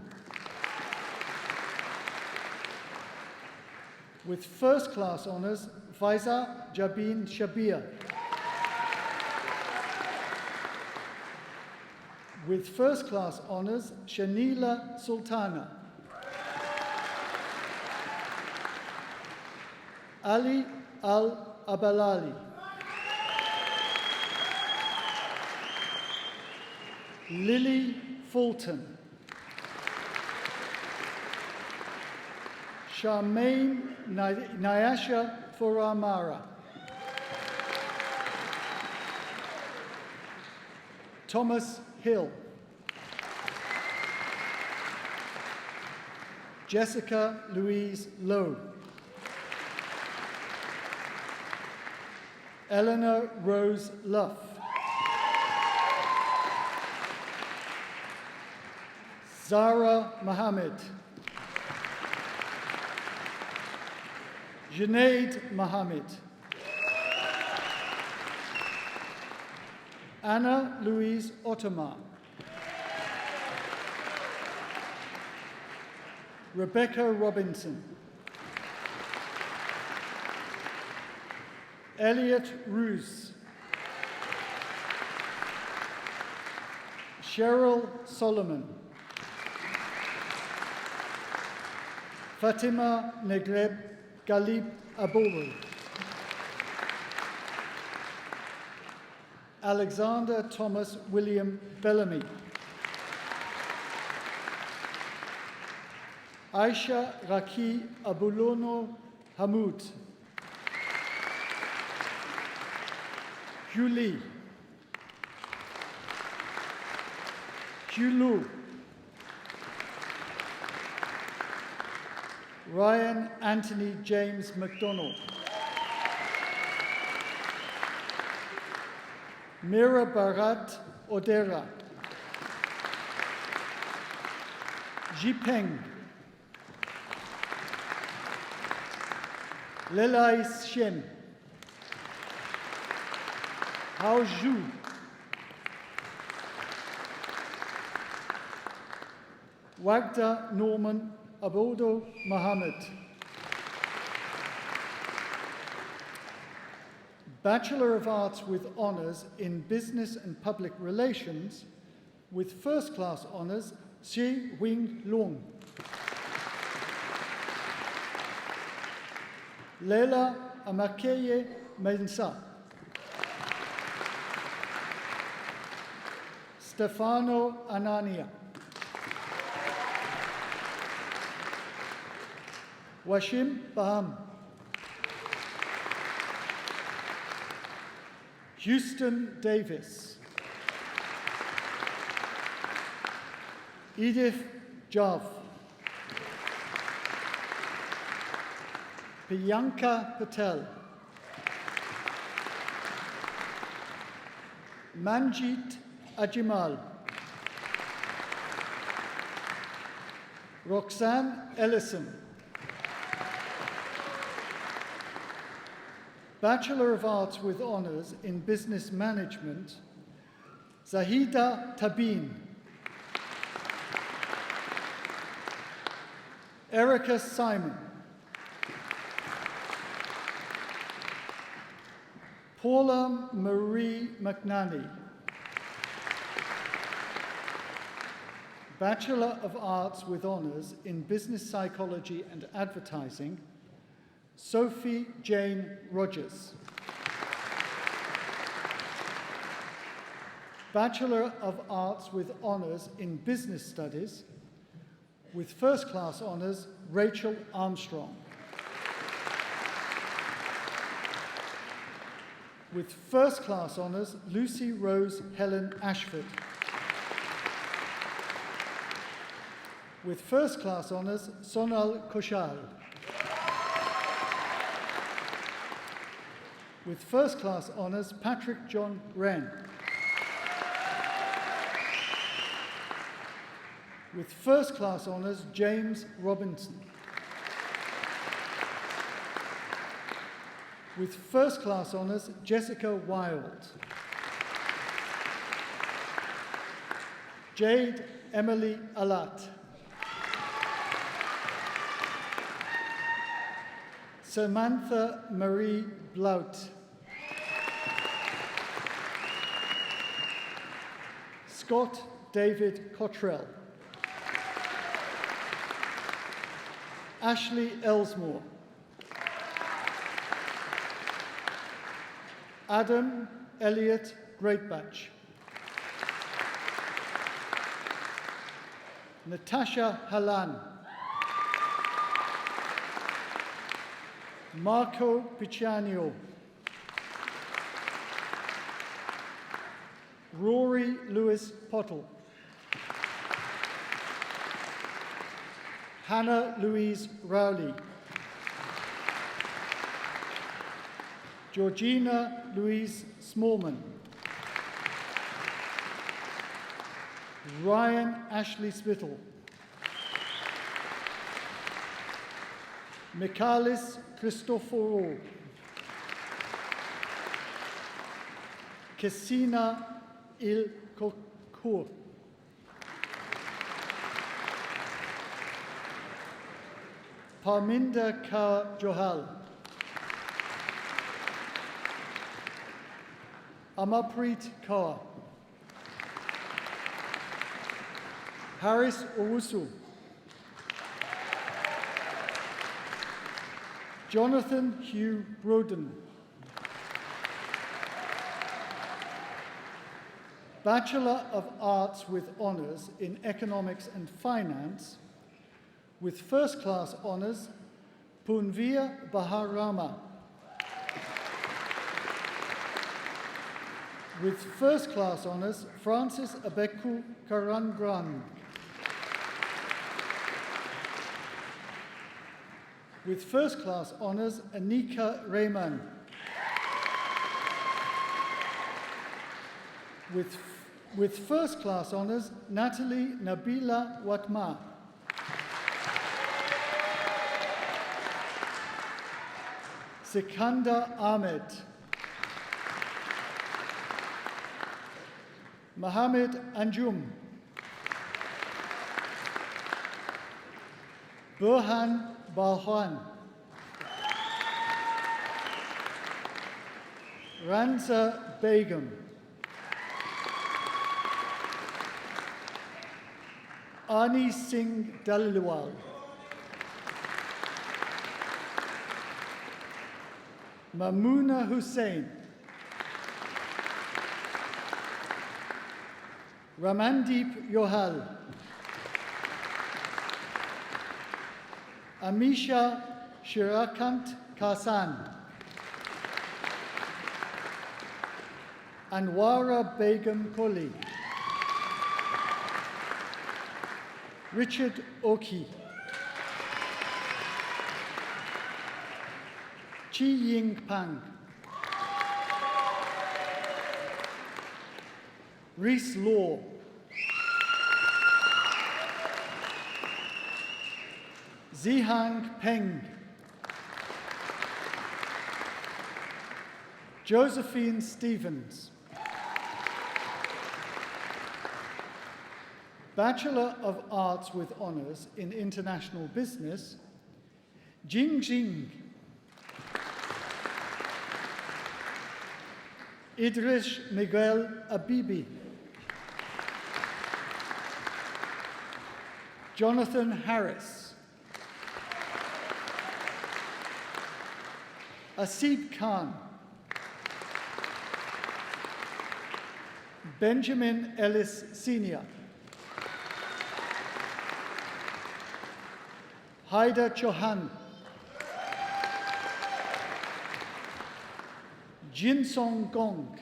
With First Class Honours, Faiza Jabin Shabir. With First Class Honours, Shanila Sultana. Ali Al-Abalali. Lily Fulton. Charmaine Nyasha Furamara. Thomas Hill. Jessica Louise Lowe. Eleanor Rose Luff. Zara Mohammed. Junaid Mohammed. Anna Louise Ottoman. Rebecca Robinson. Elliot Roos. Cheryl Solomon. Fatima Negleb Galib Aboul. Alexander Thomas William Bellamy. Aisha Raki Abulono Hamoud. Hugh Lee. Hugh Lu. Ryan Anthony James McDonald. Mira Bharat Odera. Jipeng. Lelai Shen. Hao Zhu. Wagda Norman Abodo Mohammed. Bachelor of Arts with Honours in Business and Public Relations with First Class Honours, Xie Wing Lung. Leila Amakeye Mensa. Stefano Anania. Washim Baham. Houston Davis. Edith Jav. Priyanka Patel. Manjit Ajimal. Roxanne Ellison. Bachelor of Arts with Honours in Business Management, Zahida Tabin. Erica Simon. Paula Marie McNally. Bachelor of Arts with Honours in Business Psychology and Advertising, Sophie Jane Rogers. Bachelor of Arts with Honours in Business Studies, with First Class Honours, Rachel Armstrong. With First Class Honours, Lucy Rose Helen Ashford. With First Class Honours, Sonal Koshal. With First Class Honours, Patrick John Wren. With First Class Honours, James Robinson. With First Class Honours, Jessica Wild. Jade Emily Alat. Samantha Marie Blout. Scott David Cottrell. Ashley Elsmore. Adam Elliott Greatbatch. Natasha Halan. Marco Picciano. Rory Lewis Pottle. Hannah Louise Rowley. Georgina Louise Smallman. Ryan Ashley Spittle. Michalis Christoforou. Kessina Il Kokur. Parminder Kaur Johal. Amarpreet Kaur. Harris Owusu. Jonathan Hugh Broden. Bachelor of Arts with Honours in Economics and Finance, with First Class Honours, Punvir Baharama. With First Class Honours, Francis Abeku Karangran. With First Class Honours, Anika Rayman. With First Class Honours, Natalie Nabila Watma. Sikandar Ahmed. Mohammed Anjum. Burhan Balhwan. Ranza Begum. Ani Singh Dalwal. Mamoona Hussain. Ramandeep Yohal. Amisha Shirakant Kasan. Anwara Begum Koli. Richard Oki. Chi Ying Pang. Reese Law. Zihang Peng. Josephine Stevens. Bachelor of Arts with Honours in International Business, Jing Jing. Idris Miguel Abibi. Jonathan Harris. Asib Khan. Benjamin Ellis Sr. Haida Chauhan. Jin Song Gong.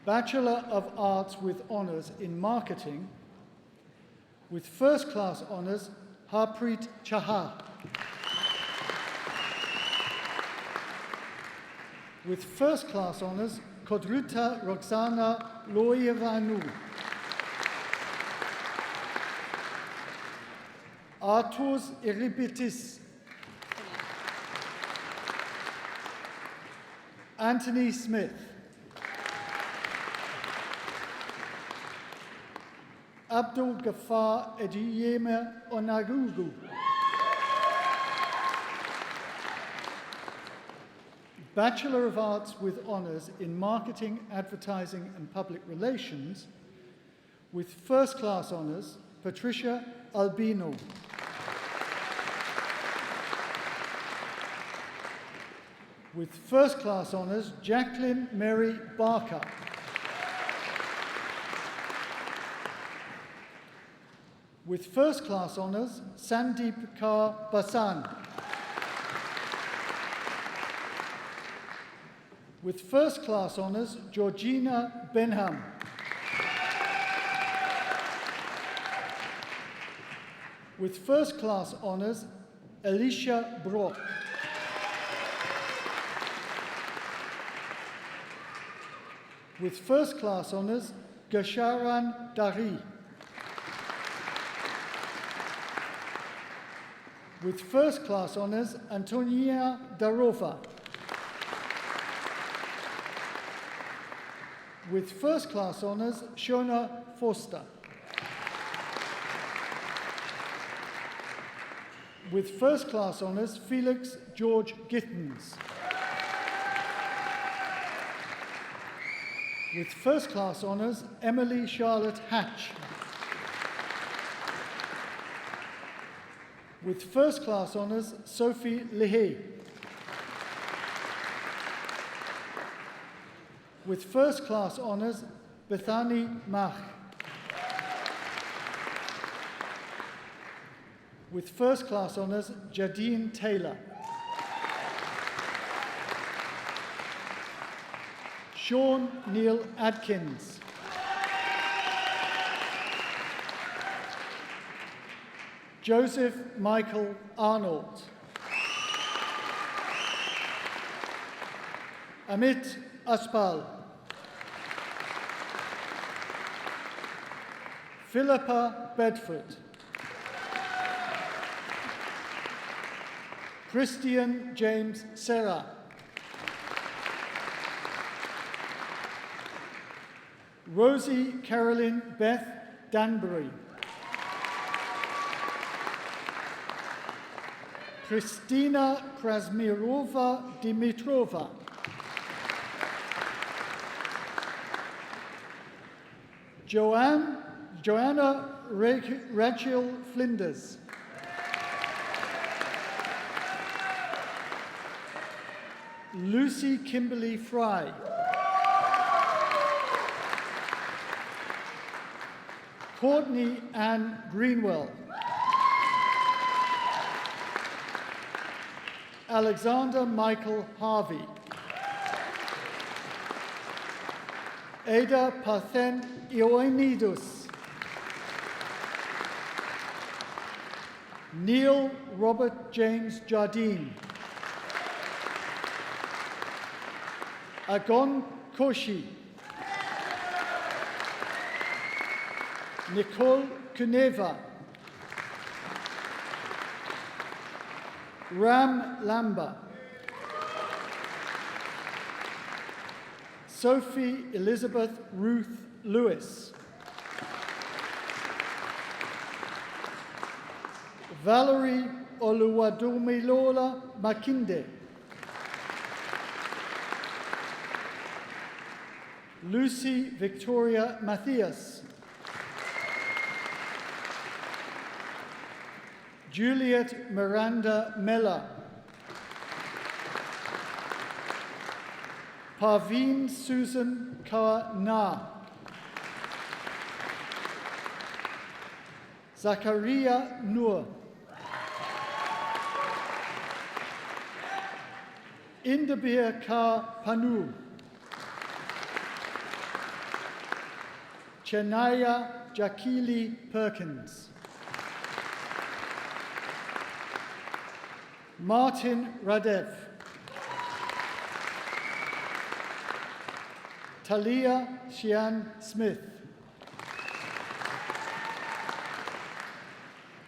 Bachelor of Arts with Honours in Marketing, with First Class Honours, Harpreet Chahar. With First Class Honours, Kodruta Roxana Loyevanu. Artus Iribitis. Anthony Smith. Abdul Ghaffar Ediyeme Onagugu. Bachelor of Arts with Honours in Marketing, Advertising and Public Relations, with First Class Honours, Patricia Albino. With First Class Honours, Jacqueline Mary Barker. With First Class Honours, Sandeep Kaur Basan. With first class honours, Georgina Benham. With first class honours, Alicia Brock. With first class honours, Gasharan Dari. With first class honours, Antonia Darova. With first class honours, Shona Foster. With first class honours, Felix George Gittens. With first class honours, Emily Charlotte Hatch. With first class honours, Sophie Lehay. With first class honours, Bethany Mach. With first class honours, Jadine Taylor. Sean Neil Adkins. Joseph Michael Arnold. Amit Aspal. Philippa Bedford. Christian James Serra. Rosie Carolyn Beth Danbury. Kristina Krasmirova Dimitrova. Joanna Rachel Flinders. Lucy Kimberly Fry. Courtney Ann Greenwell. Alexander Michael Harvey. Ada Parthen Ioannidis. Neil Robert James Jardine. Agon Koshi. Nicole Kuneva. Ram Lamba. Sophie Elizabeth Ruth Lewis. Valerie Oluwadumilola Makinde. Lucy Victoria Matthias. Juliet Miranda Mella. Parveen Susan Kaur Na. Zakaria Noor. Indabir Kar Panu. Chennaya Jakili Perkins. Martin Radev. Talia Shian Smith.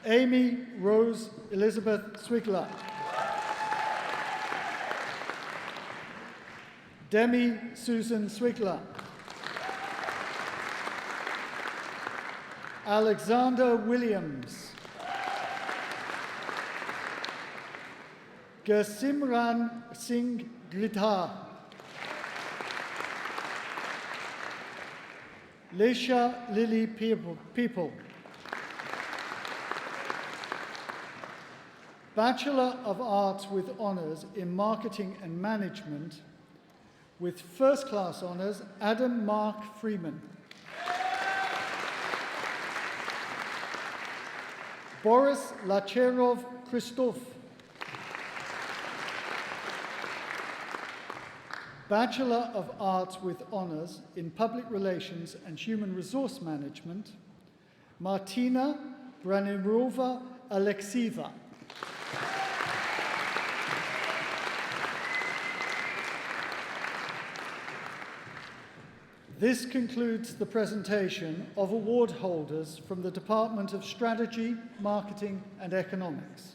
Amy Rose Elizabeth Swigler. Demi Susan Swigler. Alexander Williams. Gersimran Singh Gridha. Leisha Lily People. Bachelor of Arts with Honours in Marketing and Management with First Class Honours, Adam Mark Freeman. Boris Lacherov Christoph. Bachelor of Arts with Honours in Public Relations and Human Resource Management, Martina Branimrova Alexieva. This concludes the presentation of award holders from the Department of Strategy, Marketing and Economics.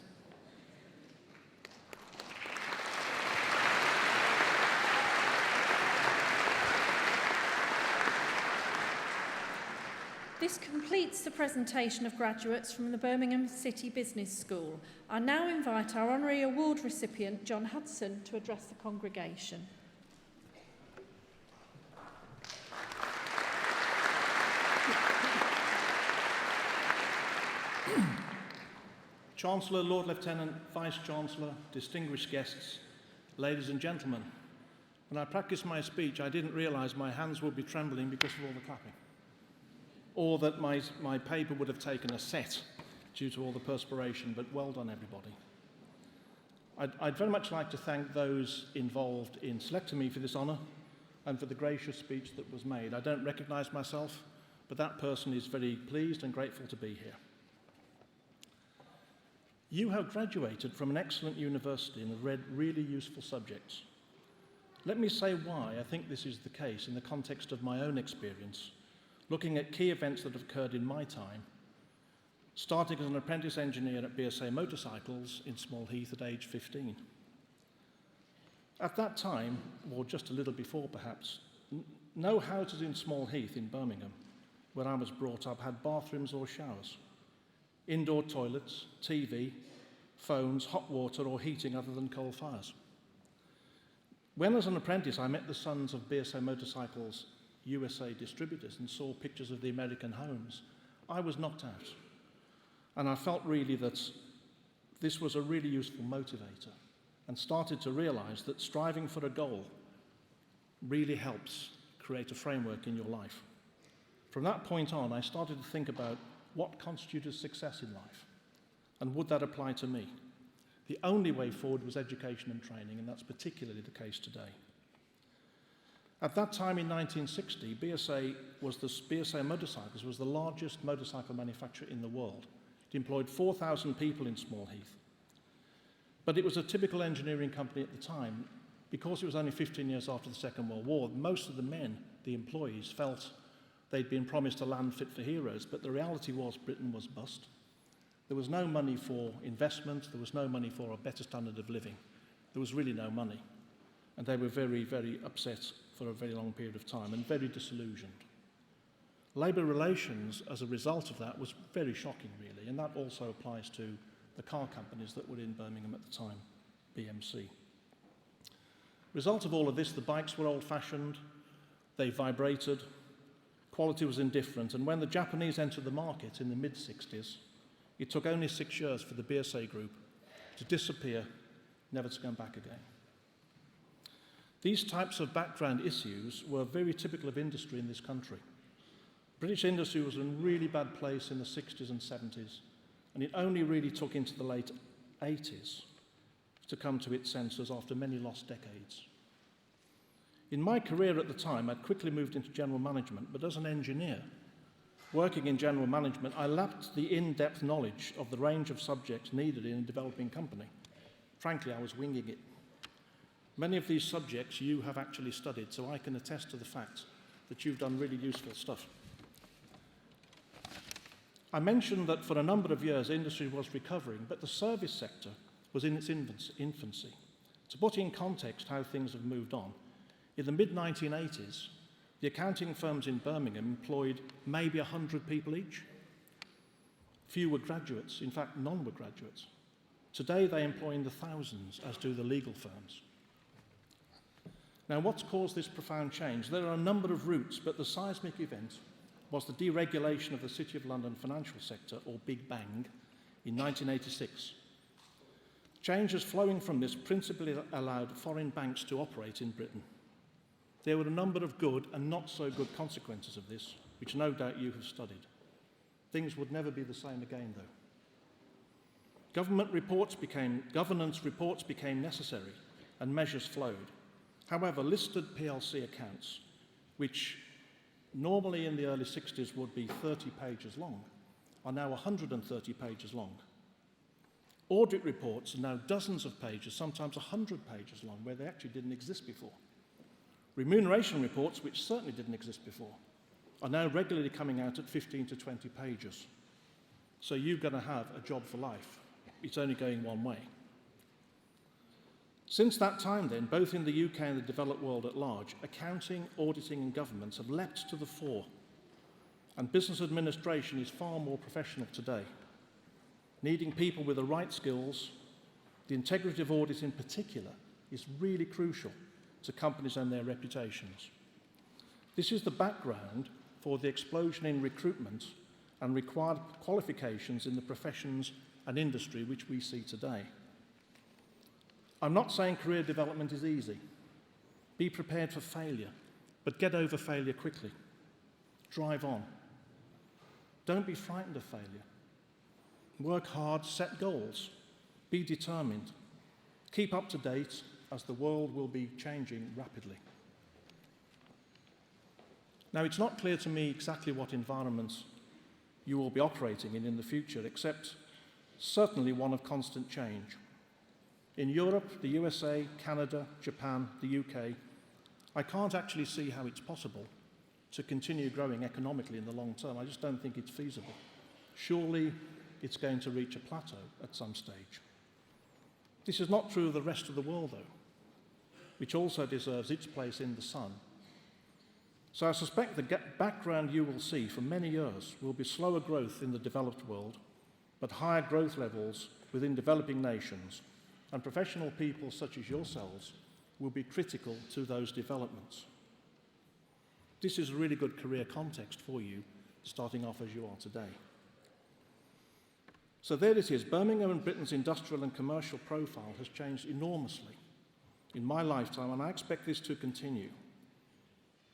This completes the presentation of graduates from the Birmingham City Business School. I now invite our Honorary Award recipient, John Hudson, to address the congregation. Chancellor, Lord Lieutenant, Vice-Chancellor, distinguished guests, ladies and gentlemen. When I practiced my speech, I didn't realise my hands would be trembling because of all the clapping, or that my paper would have taken a set due to all the perspiration, but well done, everybody. I'd very much like to thank those involved in selecting me for this honour and for the gracious speech that was made. I don't recognise myself, but that person is very pleased and grateful to be here. You have graduated from an excellent university and have read really useful subjects. Let me say why I think this is the case in the context of my own experience, looking at key events that have occurred in my time, starting as an apprentice engineer at BSA Motorcycles in Small Heath at age 15. At that time, or just a little before perhaps, no houses in Small Heath in Birmingham, where I was brought up, had bathrooms or showers, indoor toilets, TV, phones, hot water or heating other than coal fires. When as an apprentice I met the sons of BSA Motorcycles USA distributors and saw pictures of the American homes, I was knocked out. And I felt really that this was a really useful motivator and started to realise that striving for a goal really helps create a framework in your life. From that point on, I started to think about what constituted success in life and would that apply to me? The only way forward was education and training, and that's particularly the case today. At that time in 1960, BSA Motorcycles was the largest motorcycle manufacturer in the world. It employed 4,000 people in Small Heath. But it was a typical engineering company at the time. Because it was only 15 years after the Second World War, most of the men, the employees, felt they'd been promised a land fit for heroes, but the reality was Britain was bust. There was no money for investment, there was no money for a better standard of living. There was really no money. And they were very, very upset for a very long period of time and very disillusioned. Labour relations, as a result of that, was very shocking, really, and that also applies to the car companies that were in Birmingham at the time, BMC. Result of all of this, the bikes were old-fashioned, they vibrated, quality was indifferent, and when the Japanese entered the market in the mid-60s, it took only 6 years for the BSA group to disappear, never to come back again. These types of background issues were very typical of industry in this country. British industry was in a really bad place in the 60s and 70s, and it only really took into the late 80s to come to its senses after many lost decades. In my career at the time, I'd quickly moved into general management, but as an engineer, working in general management, I lacked the in-depth knowledge of the range of subjects needed in a developing company. Frankly, I was winging it. Many of these subjects you have actually studied, so I can attest to the fact that you've done really useful stuff. I mentioned that for a number of years industry was recovering, but the service sector was in its infancy. To put in context how things have moved on, in the mid-1980s, the accounting firms in Birmingham employed maybe 100 people each. Few were graduates, in fact none were graduates. Today they employ in the thousands, as do the legal firms. Now what's caused this profound change? There are a number of routes, but the seismic event was the deregulation of the City of London financial sector, or Big Bang, in 1986. Changes flowing from this principally allowed foreign banks to operate in Britain. There were a number of good and not so good consequences of this, which no doubt you have studied. Things would never be the same again, though. Governance reports became necessary, and measures flowed. However, listed PLC accounts, which normally in the early 60s would be 30 pages long, are now 130 pages long. Audit reports are now dozens of pages, sometimes 100 pages long, where they actually didn't exist before. Remuneration reports, which certainly didn't exist before, are now regularly coming out at 15 to 20 pages. So you're going to have a job for life. It's only going one way. Since that time then, both in the UK and the developed world at large, accounting, auditing and governance have leapt to the fore, and business administration is far more professional today, needing people with the right skills. The integrity of audit in particular is really crucial to companies and their reputations. This is the background for the explosion in recruitment and required qualifications in the professions and industry which we see today. I'm not saying career development is easy. Be prepared for failure, but get over failure quickly. Drive on. Don't be frightened of failure. Work hard, set goals. Be determined. Keep up to date, as the world will be changing rapidly. Now, it's not clear to me exactly what environments you will be operating in the future, except certainly one of constant change. In Europe, the USA, Canada, Japan, the UK, I can't actually see how it's possible to continue growing economically in the long term. I just don't think it's feasible. Surely it's going to reach a plateau at some stage. This is not true of the rest of the world, though, which also deserves its place in the sun. So I suspect the background you will see for many years will be slower growth in the developed world, but higher growth levels within developing nations, and professional people such as yourselves will be critical to those developments. This is a really good career context for you, starting off as you are today. So there it is. Birmingham and Britain's industrial and commercial profile has changed enormously in my lifetime, and I expect this to continue.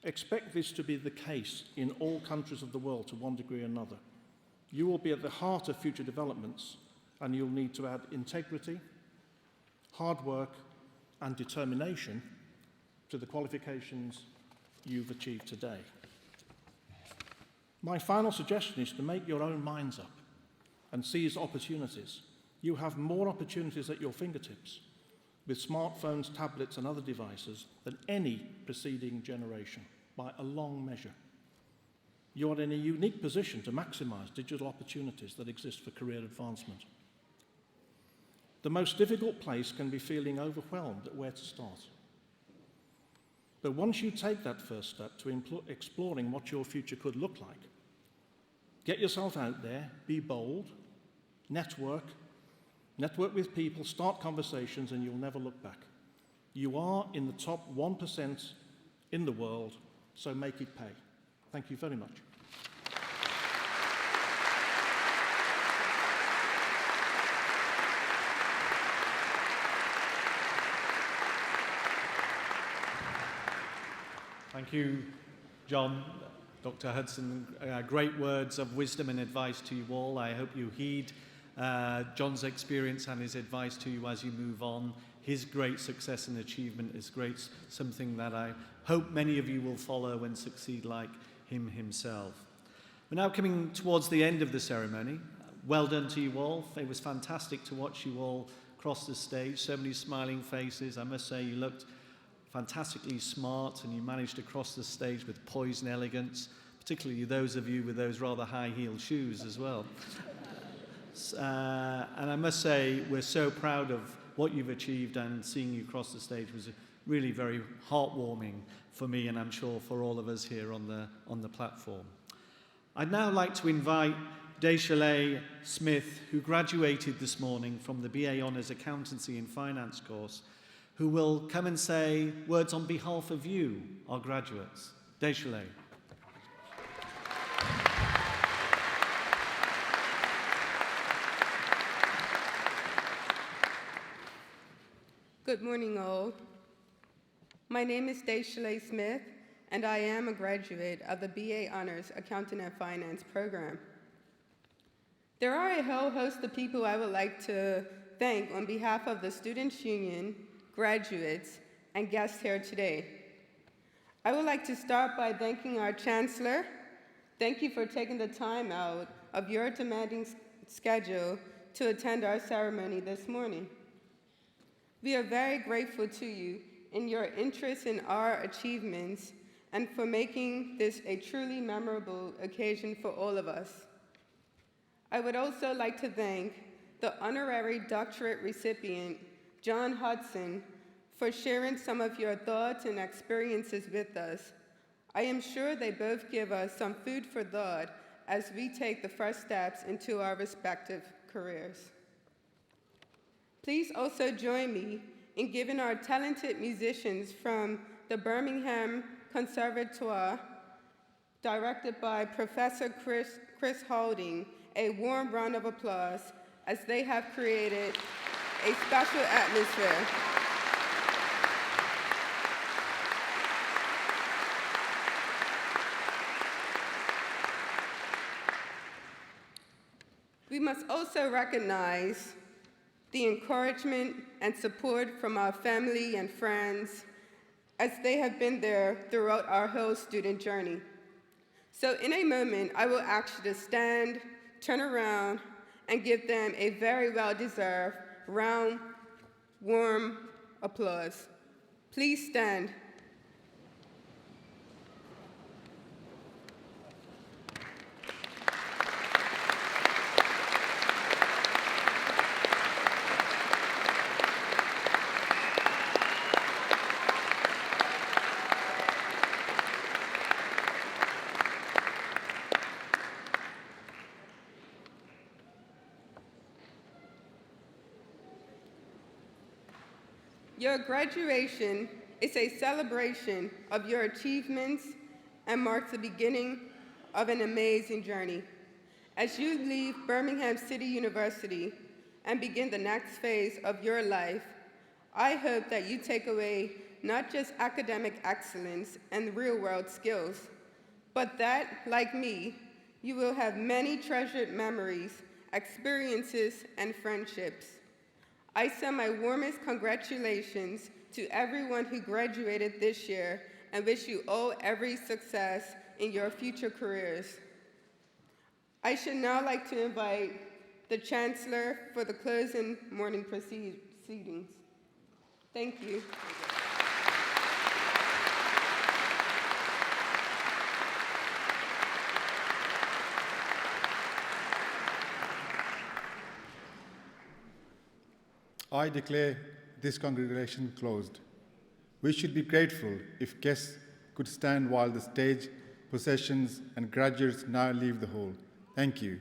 Expect this to be the case in all countries of the world to one degree or another. You will be at the heart of future developments, and you'll need to add integrity, hard work, and determination to the qualifications you've achieved today. My final suggestion is to make your own minds up and seize opportunities. You have more opportunities at your fingertips with smartphones, tablets, and other devices than any preceding generation by a long measure. You are in a unique position to maximize digital opportunities that exist for career advancement. The most difficult place can be feeling overwhelmed at where to start. But once you take that first step to exploring what your future could look like, get yourself out there, be bold, network with people, start conversations, and you'll never look back. You are in the top 1% in the world, so make it pay. Thank you very much. Thank you, John, Dr. Hudson. Great words of wisdom and advice to you all. I hope you heed John's experience and his advice to you as you move on. His great success and achievement is something that I hope many of you will follow and succeed like him himself. We're now coming towards the end of the ceremony. Well done to you all. It was fantastic to watch you all cross the stage. So many smiling faces. I must say you looked fantastically smart, and you managed to cross the stage with poise and elegance, particularly those of you with those rather high-heeled shoes as well. And I must say, we're so proud of what you've achieved, and seeing you cross the stage was really very heartwarming for me, and I'm sure for all of us here on the platform. I'd now like to invite Deshalay Smith, who graduated this morning from the BA Honours Accountancy and Finance course, who will come and say words on behalf of you, our graduates. Deshalay. Good morning, all. My name is Deshalay Smith, and I am a graduate of the BA Honours Accounting and Finance program. There are a whole host of people I would like to thank on behalf of the Students' Union, graduates, and guests here today. I would like to start by thanking our Chancellor. Thank you for taking the time out of your demanding schedule to attend our ceremony this morning. We are very grateful to you in your interest in our achievements and for making this a truly memorable occasion for all of us. I would also like to thank the Honorary Doctorate recipient, John Hudson, for sharing some of your thoughts and experiences with us. I am sure they both give us some food for thought as we take the first steps into our respective careers. Please also join me in giving our talented musicians from the Birmingham Conservatoire, directed by Professor Chris Holding, a warm round of applause as they have created a special atmosphere. We must also recognize the encouragement and support from our family and friends as they have been there throughout our whole student journey. So in a moment, I will ask you to stand, turn around, and give them a very well-deserved round, warm applause. Please stand. Your graduation is a celebration of your achievements and marks the beginning of an amazing journey. As you leave Birmingham City University and begin the next phase of your life, I hope that you take away not just academic excellence and real-world skills, but that, like me, you will have many treasured memories, experiences, and friendships. I send my warmest congratulations to everyone who graduated this year and wish you all every success in your future careers. I should now like to invite the Chancellor for the closing morning proceedings. Thank you. I declare this congregation closed. We should be grateful if guests could stand while the stage, processions, and graduates now leave the hall. Thank you.